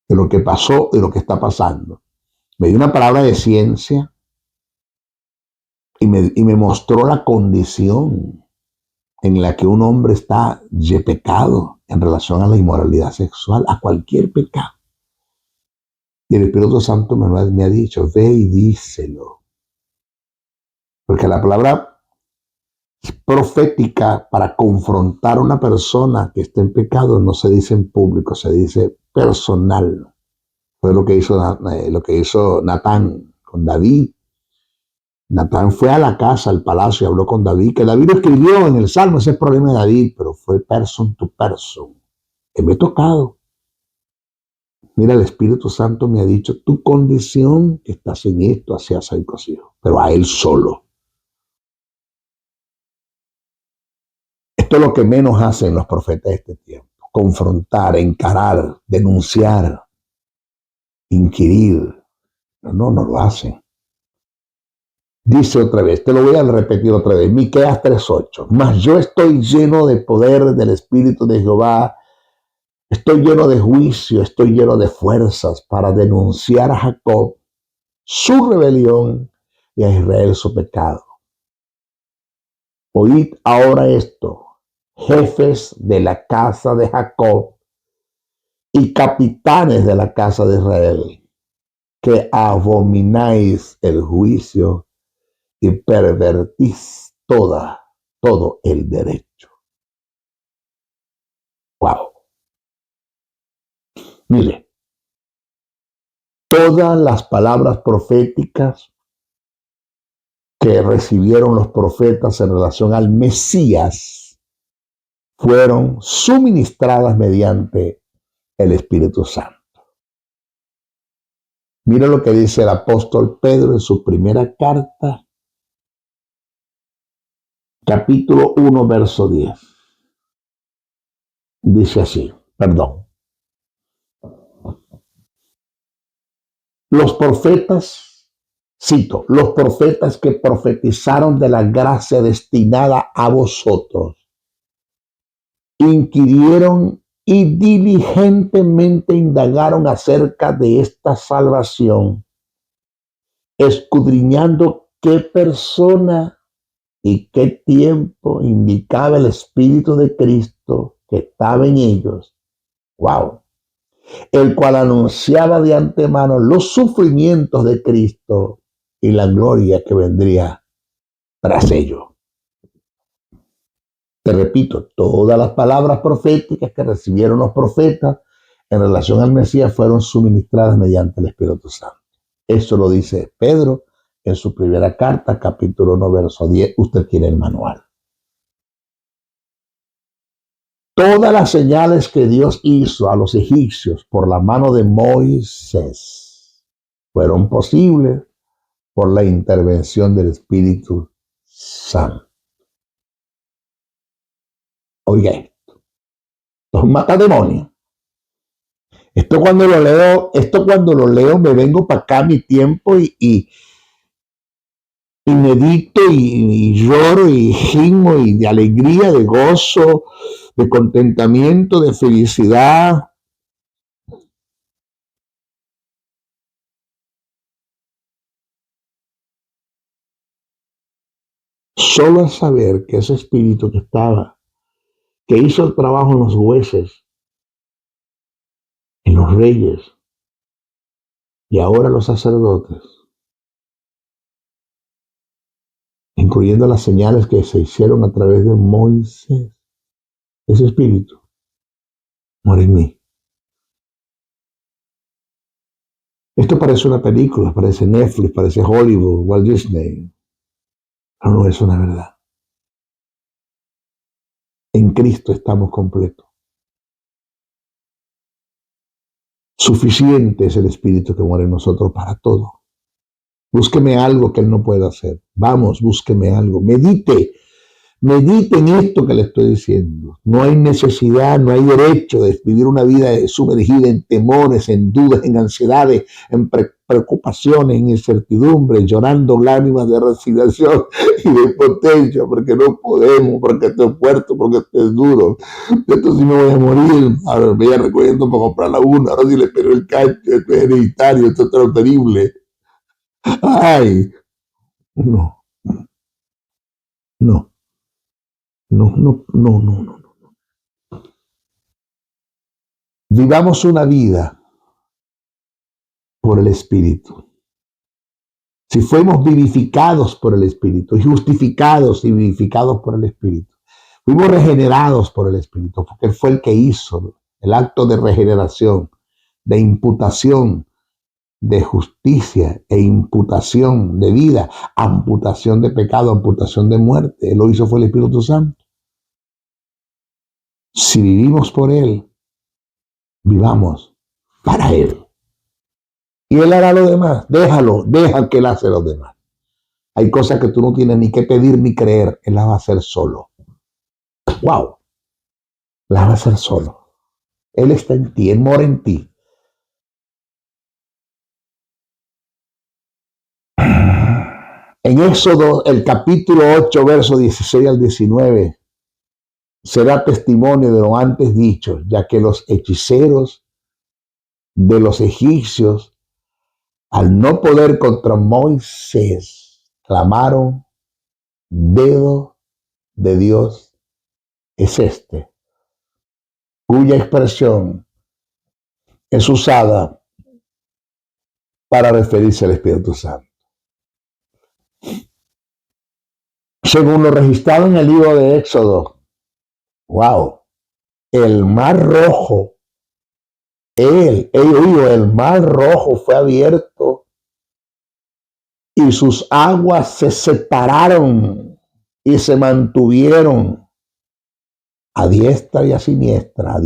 [SPEAKER 2] De lo que pasó y lo que está pasando. Me dio una palabra de ciencia. Y me mostró la condición en la que un hombre está de pecado en relación a la inmoralidad sexual, a cualquier pecado. Y el Espíritu Santo me ha dicho, ve y díselo. Porque la palabra profética para confrontar a una persona que está en pecado no se dice en público, se dice personal. Fue lo que hizo Natán con David. Natán fue a la casa, al palacio, y habló con David, que David lo escribió en el Salmo, ese es el problema de David, pero fue person to person. Que me he tocado. Mira, el Espíritu Santo me ha dicho, tu condición que estás en esto, así has cocido, pero a él solo. Esto es lo que menos hacen los profetas de este tiempo. Confrontar, encarar, denunciar, inquirir. No lo hacen. Dice otra vez, te lo voy a repetir otra vez, Miqueas 3:8. Mas yo estoy lleno de poder del Espíritu de Jehová, estoy lleno de juicio, estoy lleno de fuerzas para denunciar a Jacob su rebelión y a Israel su pecado. Oíd ahora esto, jefes de la casa de Jacob y capitanes de la casa de Israel, que abomináis el juicio y pervertís todo el derecho. Wow. Mire, todas las palabras proféticas que recibieron los profetas en relación al Mesías fueron suministradas mediante el Espíritu Santo. Mira lo que dice el apóstol Pedro en su primera carta, capítulo 1, verso 10. Dice así, los profetas, cito, los profetas que profetizaron de la gracia destinada a vosotros, inquirieron y diligentemente indagaron acerca de esta salvación, escudriñando qué persona y qué tiempo indicaba el Espíritu de Cristo que estaba en ellos. Wow. El cual anunciaba de antemano los sufrimientos de Cristo y la gloria que vendría tras ello. Te repito, todas las palabras proféticas que recibieron los profetas en relación al Mesías fueron suministradas mediante el Espíritu Santo. Eso lo dice Pedro en su primera carta, capítulo 1, verso 10. Usted tiene el manual. Todas las señales que Dios hizo a los egipcios por la mano de Moisés fueron posibles por la intervención del Espíritu Santo. Oiga esto es un matademonio. Esto cuando lo leo, me vengo para acá mi tiempo y medito y lloro y gimo y de alegría, de gozo, de contentamiento, de felicidad. Solo al saber que ese espíritu que hizo el trabajo en los jueces, en los reyes y ahora los sacerdotes, incluyendo las señales que se hicieron a través de Moisés, ese espíritu mora en mí. Esto parece una película, parece Netflix, parece Hollywood, Walt Disney. Pero no es una verdad. En Cristo estamos completos. Suficiente es el Espíritu que mora en nosotros para todo. Búsqueme algo que Él no pueda hacer. Vamos, búsqueme algo. Medite en esto que le estoy diciendo. No hay necesidad, no hay derecho de vivir una vida sumergida en temores, en dudas, en ansiedades, en preocupaciones, en incertidumbres, llorando lágrimas de resignación y de impotencia, porque no podemos, porque esto es fuerte, porque esto es duro. Esto sí me voy a morir. Ahora me voy a recogiendo para comprar la una, ahora sí le espero el cacho, esto es hereditario, esto es terrible. Ay, no. Vivamos una vida por el Espíritu. Si fuimos vivificados por el Espíritu, y justificados y vivificados por el Espíritu, fuimos regenerados por el Espíritu, porque Él fue el que hizo el acto de regeneración, de imputación, de justicia e imputación de vida, amputación de pecado, amputación de muerte. Él lo hizo, fue el Espíritu Santo. Si vivimos por Él, vivamos para Él. Y Él hará lo demás. Deja que Él hace lo demás. Hay cosas que tú no tienes ni que pedir ni creer. Él las va a hacer solo. ¡Wow! Las va a hacer solo. Él está en ti, Él mora en ti. En Éxodo, el capítulo 8, verso 16 al 19, será testimonio de lo antes dicho, ya que los hechiceros de los egipcios, al no poder contra Moisés, clamaron: dedo de Dios es este, cuya expresión es usada para referirse al Espíritu Santo. Según lo registrado en el libro de Éxodo, wow, el mar rojo, el mar rojo fue abierto y sus aguas se separaron y se mantuvieron a diestra y a siniestra,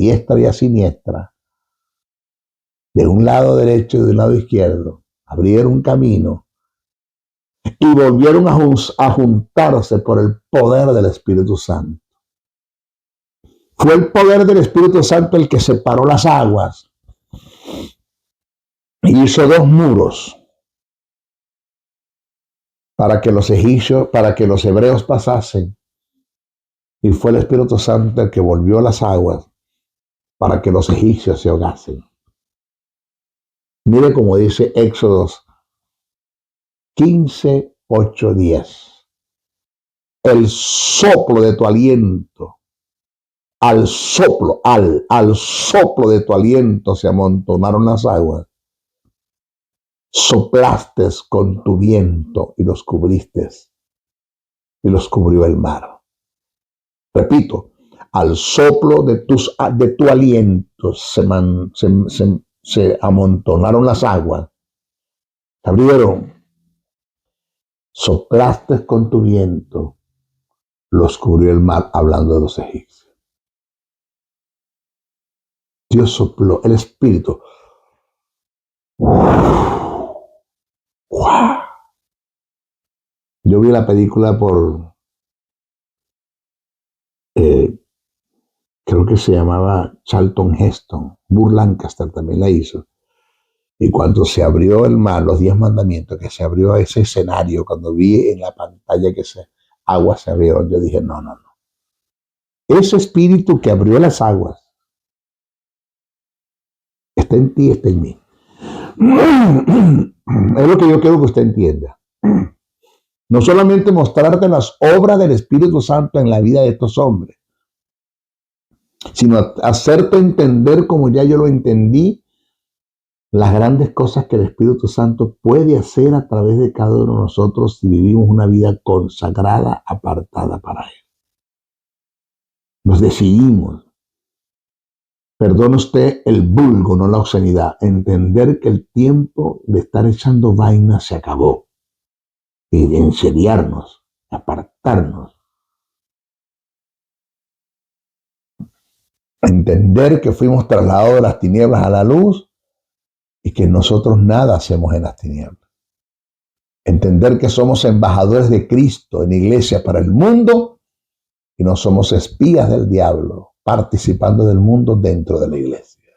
[SPEAKER 2] de un lado derecho y de un lado izquierdo. Abrieron un camino y volvieron a juntarse por el poder del Espíritu Santo. Fue el poder del Espíritu Santo el que separó las aguas y hizo dos muros para que los hebreos pasasen. Y fue el Espíritu Santo el que volvió las aguas para que los egipcios se ahogasen. Mire cómo dice Éxodo 15, 8, 10. El soplo de tu aliento, al soplo de tu aliento se amontonaron las aguas. Soplaste con tu viento y los cubriste, y los cubrió el mar. Repito, al soplo de tu aliento se amontonaron las aguas, se abrieron, soplaste con tu viento, los cubrió el mar, hablando de los egipcios. Dios sopló, el Espíritu. ¡Wow! Yo vi la película por, creo que se llamaba Charlton Heston. Burt Lancaster también la hizo. Y cuando se abrió el mar, los 10 mandamientos, que se abrió ese escenario, cuando vi en la pantalla que aguas se abrieron, yo dije, no, no, no. Ese espíritu que abrió las aguas está en ti, está en mí. Es lo que yo quiero que usted entienda. No solamente mostrarte las obras del Espíritu Santo en la vida de estos hombres, sino hacerte entender, como ya yo lo entendí, las grandes cosas que el Espíritu Santo puede hacer a través de cada uno de nosotros si vivimos una vida consagrada, apartada para Él. Nos decidimos, perdone usted el vulgo, no la obscenidad, entender que el tiempo de estar echando vainas se acabó y de enseriarnos, apartarnos. Entender que fuimos trasladados de las tinieblas a la luz y que nosotros nada hacemos en las tinieblas. Entender que somos embajadores de Cristo en iglesia para el mundo y no somos espías del diablo participando del mundo dentro de la iglesia.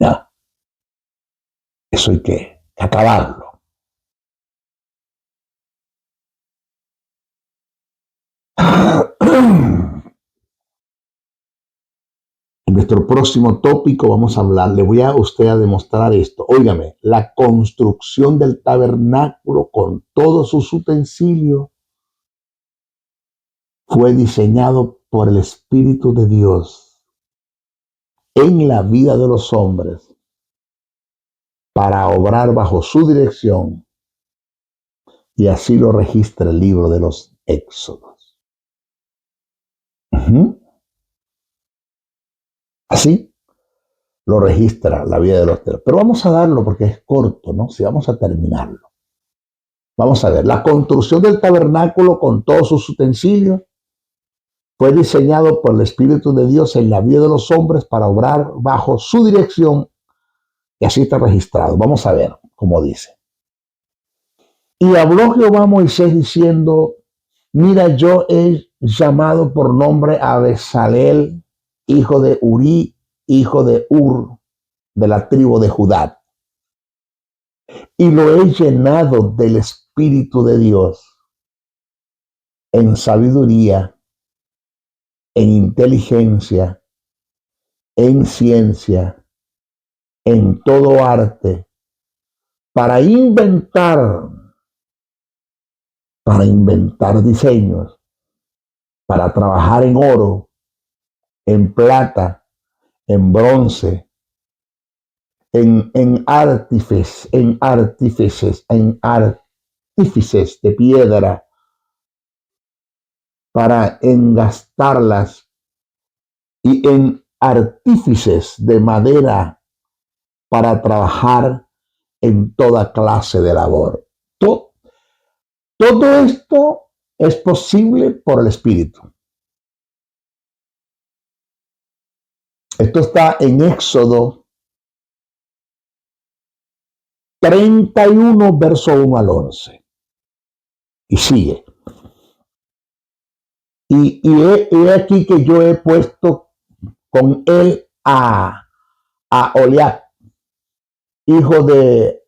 [SPEAKER 2] No, eso hay que acabarlo. En nuestro próximo tópico vamos a hablar, le voy a usted a demostrar esto. Óigame, la construcción del tabernáculo con todos sus utensilios fue diseñado por el Espíritu de Dios en la vida de los hombres para obrar bajo su dirección, y así lo registra el libro de los Éxodos. Así lo registra la vida de los Éxodos. Pero vamos a darlo porque es corto, ¿no? Si vamos a terminarlo. Vamos a ver, la construcción del tabernáculo con todos sus utensilios fue diseñado por el Espíritu de Dios en la vida de los hombres para obrar bajo su dirección, y así está registrado. Vamos a ver cómo dice. Y habló Jehová a Moisés diciendo, mira, yo he llamado por nombre a Bezaleel, hijo de Uri, hijo de Ur, de la tribu de Judá, y lo he llenado del Espíritu de Dios en sabiduría, en inteligencia, en ciencia, en todo arte, para inventar diseños, para trabajar en oro, en plata, en bronce, en artífices de piedra, para engastarlas, y en artífices de madera para trabajar en toda clase de labor. Todo esto es posible por el Espíritu. Esto está en Éxodo 31, verso 1 al 11. Y sigue. Y he aquí que yo he puesto con él a Oliab, hijo de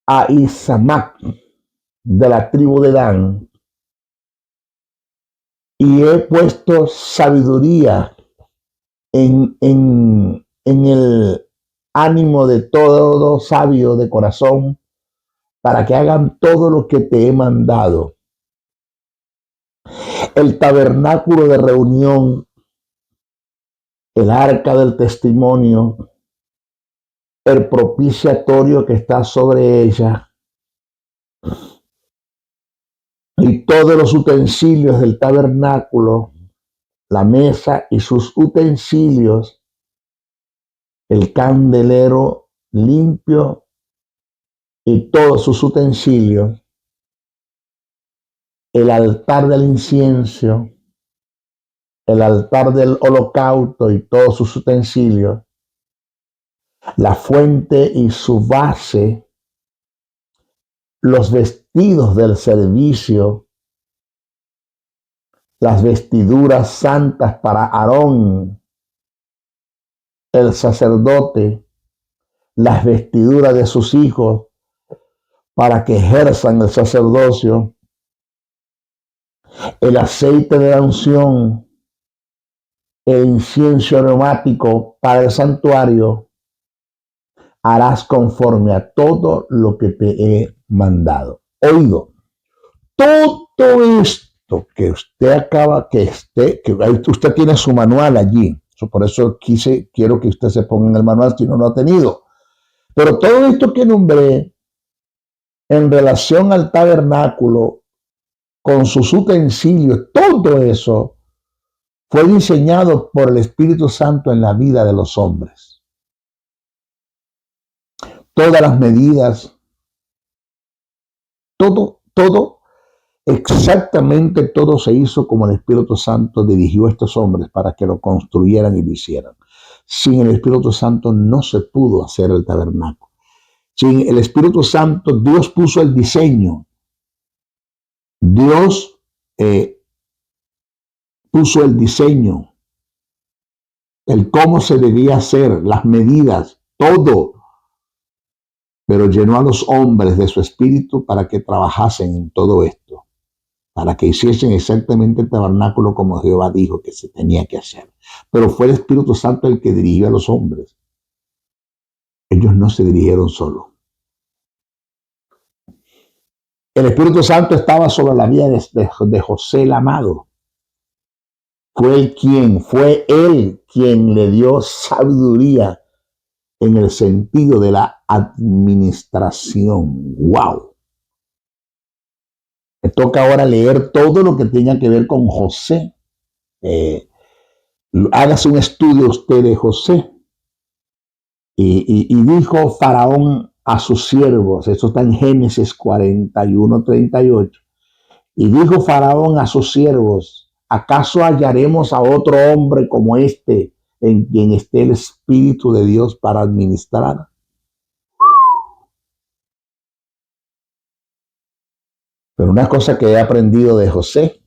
[SPEAKER 2] Ahisamac, de la tribu de Dan, y he puesto sabiduría en el ánimo de todo sabio de corazón, para que hagan todo lo que te he mandado. El tabernáculo de reunión, el arca del testimonio, el propiciatorio que está sobre ella, y todos los utensilios del tabernáculo, la mesa y sus utensilios, el candelero limpio y todos sus utensilios, el altar del incienso, el altar del holocausto y todos sus utensilios, la fuente y su base, los vestidos del servicio, las vestiduras santas para Aarón, el sacerdote, las vestiduras de sus hijos para que ejerzan el sacerdocio, el aceite de la unción, el incienso aromático para el santuario, harás conforme a todo lo que te he mandado. Oído, todo esto que usted acaba, que usted tiene su manual allí. Por eso quiero que usted se ponga en el manual si no lo ha tenido. Pero todo esto que nombré en relación al tabernáculo, con sus utensilios, todo eso fue diseñado por el Espíritu Santo en la vida de los hombres. Todas las medidas, todo, exactamente todo se hizo como el Espíritu Santo dirigió a estos hombres para que lo construyeran y lo hicieran. Sin el Espíritu Santo no se pudo hacer el tabernáculo. Sin el Espíritu Santo, Dios puso el diseño. Dios puso el diseño, el cómo se debía hacer, las medidas, todo. Pero llenó a los hombres de su espíritu para que trabajasen en todo esto, para que hiciesen exactamente el tabernáculo como Jehová dijo que se tenía que hacer. Pero fue el Espíritu Santo el que dirigió a los hombres. Ellos no se dirigieron solos. El Espíritu Santo estaba sobre la vida de José el amado. Fue él quien le dio sabiduría en el sentido de la administración. ¡Wow! Me toca ahora leer todo lo que tenga que ver con José. Hágase un estudio usted de José. Y dijo Faraón a sus siervos, esto está en Génesis 41:38, y dijo Faraón a sus siervos, ¿acaso hallaremos a otro hombre como este en quien esté el Espíritu de Dios para administrar? Pero una cosa que he aprendido de José,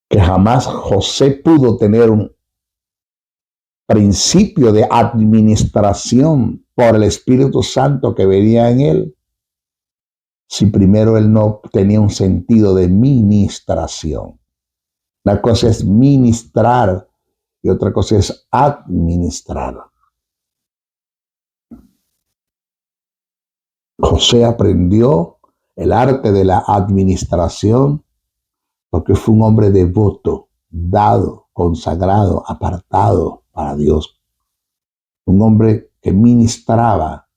[SPEAKER 2] que jamás José pudo tener un principio de administración por el Espíritu Santo que venía en él, si primero él no tenía un sentido de ministración. Una cosa es ministrar y otra cosa es administrar. José aprendió el arte de la administración porque fue un hombre devoto, dado, consagrado, apartado para Dios. Un hombre que ministraba.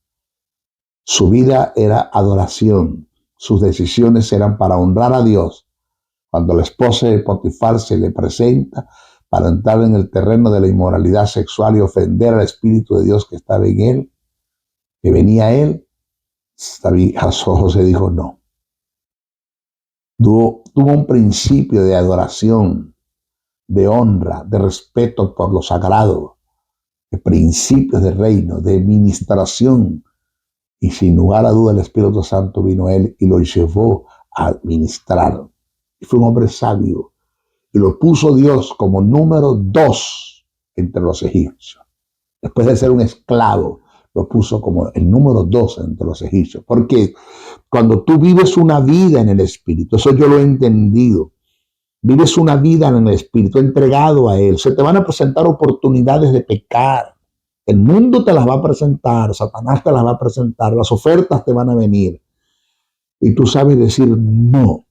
[SPEAKER 2] Su vida era adoración. Sus decisiones eran para honrar a Dios. Cuando la esposa de Potifar se le presenta para entrar en el terreno de la inmoralidad sexual y ofender al Espíritu de Dios que estaba en él, que venía a él, José dijo no. Tuvo un principio de adoración, de honra, de respeto por lo sagrado, de principios de reino, de administración. Y sin lugar a duda el Espíritu Santo vino a él y lo llevó a administrar. Y fue un hombre sabio. Y lo puso Dios como número 2 entre los egipcios. Después de ser un esclavo, lo puso como el número 2 entre los egipcios. Porque cuando tú vives una vida en el Espíritu, eso yo lo he entendido, vives una vida en el Espíritu, entregado a Él, se te van a presentar oportunidades de pecar. El mundo te las va a presentar, Satanás te las va a presentar, las ofertas te van a venir. Y tú sabes decir no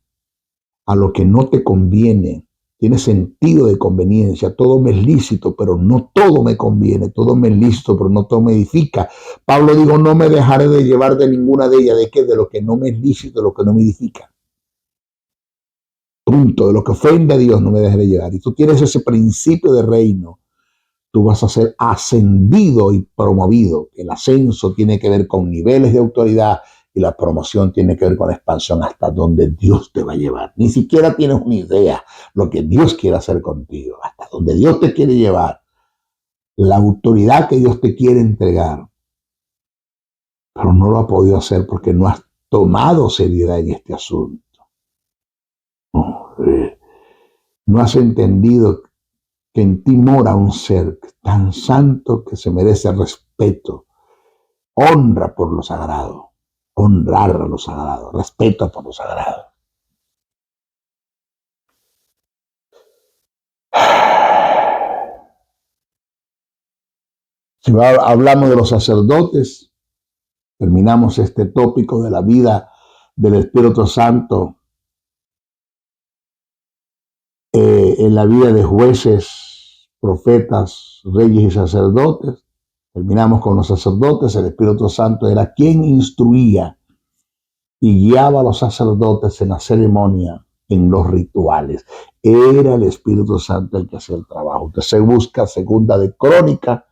[SPEAKER 2] a lo que no te conviene. Tiene sentido de conveniencia, todo me es lícito, pero no todo me conviene, todo me es lícito, pero no todo me edifica. Pablo dijo, no me dejaré de llevar de ninguna de ellas, ¿de qué? De lo que no me es lícito, de lo que no me edifica. Punto, de lo que ofende a Dios no me dejaré llevar. Y tú tienes ese principio de reino, tú vas a ser ascendido y promovido. El ascenso tiene que ver con niveles de autoridad Y la promoción tiene que ver con la expansión hasta donde Dios te va a llevar. Ni siquiera tienes una idea lo que Dios quiere hacer contigo, hasta donde Dios te quiere llevar, la autoridad que Dios te quiere entregar. Pero no lo ha podido hacer porque no has tomado seriedad en este asunto. No has entendido que en ti mora un ser tan santo que se merece respeto, honra por lo sagrado, honrar a lo sagrado, respeto por lo sagrado. Si hablamos de los sacerdotes, terminamos este tópico de la vida del Espíritu Santo en la vida de jueces, profetas, reyes y sacerdotes. Terminamos con los sacerdotes. El Espíritu Santo era quien instruía y guiaba a los sacerdotes en la ceremonia, en los rituales. Era el Espíritu Santo el que hacía el trabajo. Usted se busca Segunda de Crónicas,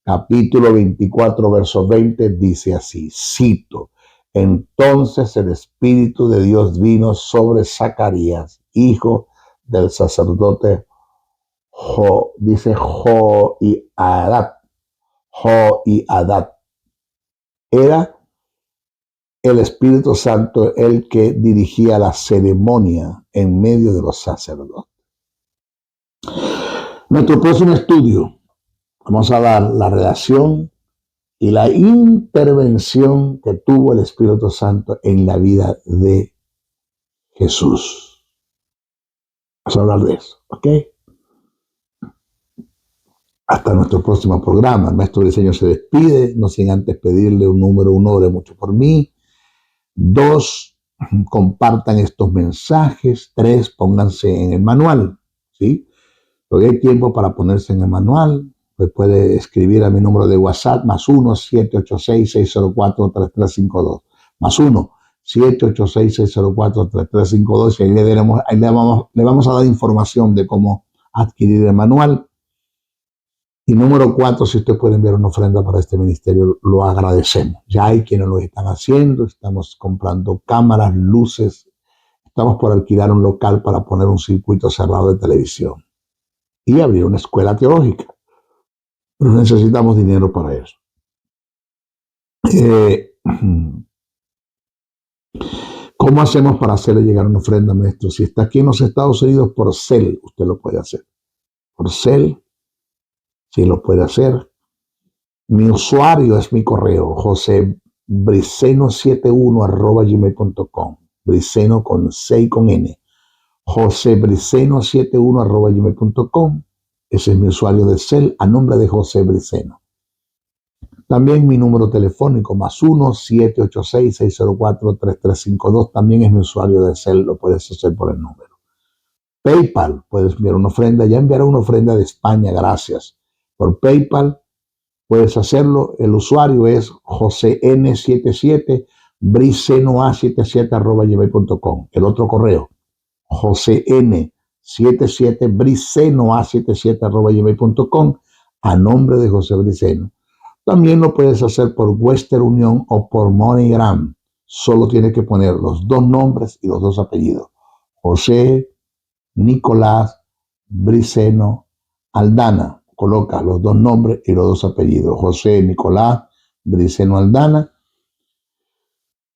[SPEAKER 2] capítulo 24, verso 20, dice así, cito: entonces el Espíritu de Dios vino sobre Zacarías, hijo del sacerdote Joiadat. Era el Espíritu Santo el que dirigía la ceremonia en medio de los sacerdotes. Nuestro próximo estudio, vamos a dar la relación y la intervención que tuvo el Espíritu Santo en la vida de Jesús. Vamos a hablar de eso, ¿ok? Hasta nuestro próximo programa. El maestro Briceño se despide, no sin antes pedirle un número 1, ore mucho por mí. 2, compartan estos mensajes. 3, pónganse en el manual, ¿sí? Porque hay tiempo para ponerse en el manual. Pues puede escribir a mi número de WhatsApp, +1 786-604-3352. +1 786-604-3352. Y ahí le vamos a dar información de cómo adquirir el manual. Y número 4, si usted puede enviar una ofrenda para este ministerio, lo agradecemos. Ya hay quienes lo están haciendo, estamos comprando cámaras, luces, estamos por alquilar un local para poner un circuito cerrado de televisión y abrir una escuela teológica. Pero necesitamos dinero para eso. ¿Cómo hacemos para hacerle llegar una ofrenda, maestro? Si está aquí en los Estados Unidos, por Zelle, usted lo puede hacer. Por Zelle, sí lo puede hacer. Mi usuario es mi correo, josebriceno71@gmail.com. Briceno con C y con N. josebriceno71@gmail.com. Ese es mi usuario de Zelle a nombre de José Briceno. También mi número telefónico, +1 786-604-3352. También es mi usuario de Zelle, lo puedes hacer por el número. PayPal, puedes enviar una ofrenda. Ya enviaré una ofrenda de España, gracias. Por PayPal puedes hacerlo. El usuario es josén77 bricenoa77@gmail.com. El otro correo, josén77 bricenoa77@gmail.com, a nombre de José Briceno. También lo puedes hacer por Western Union o por MoneyGram. Solo tienes que poner los 2 nombres y los 2 apellidos. José Nicolás Briceno Aldana. Coloca los 2 nombres y los 2 apellidos. José Nicolás Briceno Aldana.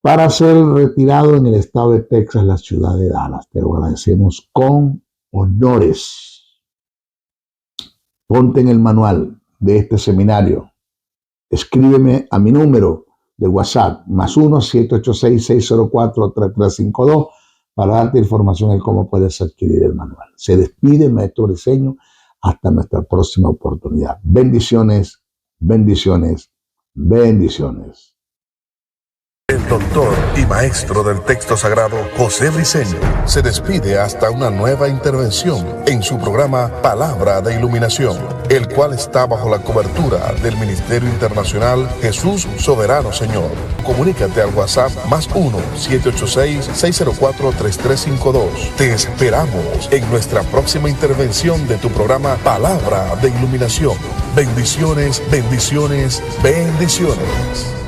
[SPEAKER 2] Para ser retirado en el estado de Texas, la ciudad de Dallas. Te lo agradecemos con honores. Ponte en el manual de este seminario. Escríbeme a mi número de WhatsApp, +1 786-604-3352, para darte información de cómo puedes adquirir el manual. Se despide el maestro Briceño. Hasta nuestra próxima oportunidad. Bendiciones, bendiciones, bendiciones.
[SPEAKER 1] El doctor y maestro del texto sagrado, José Briceño, se despide hasta una nueva intervención en su programa Palabra de Iluminación, el cual está bajo la cobertura del Ministerio Internacional Jesús Soberano Señor. Comunícate al WhatsApp +1 786-604-3352. Te esperamos en nuestra próxima intervención de tu programa Palabra de Iluminación. Bendiciones, bendiciones, bendiciones.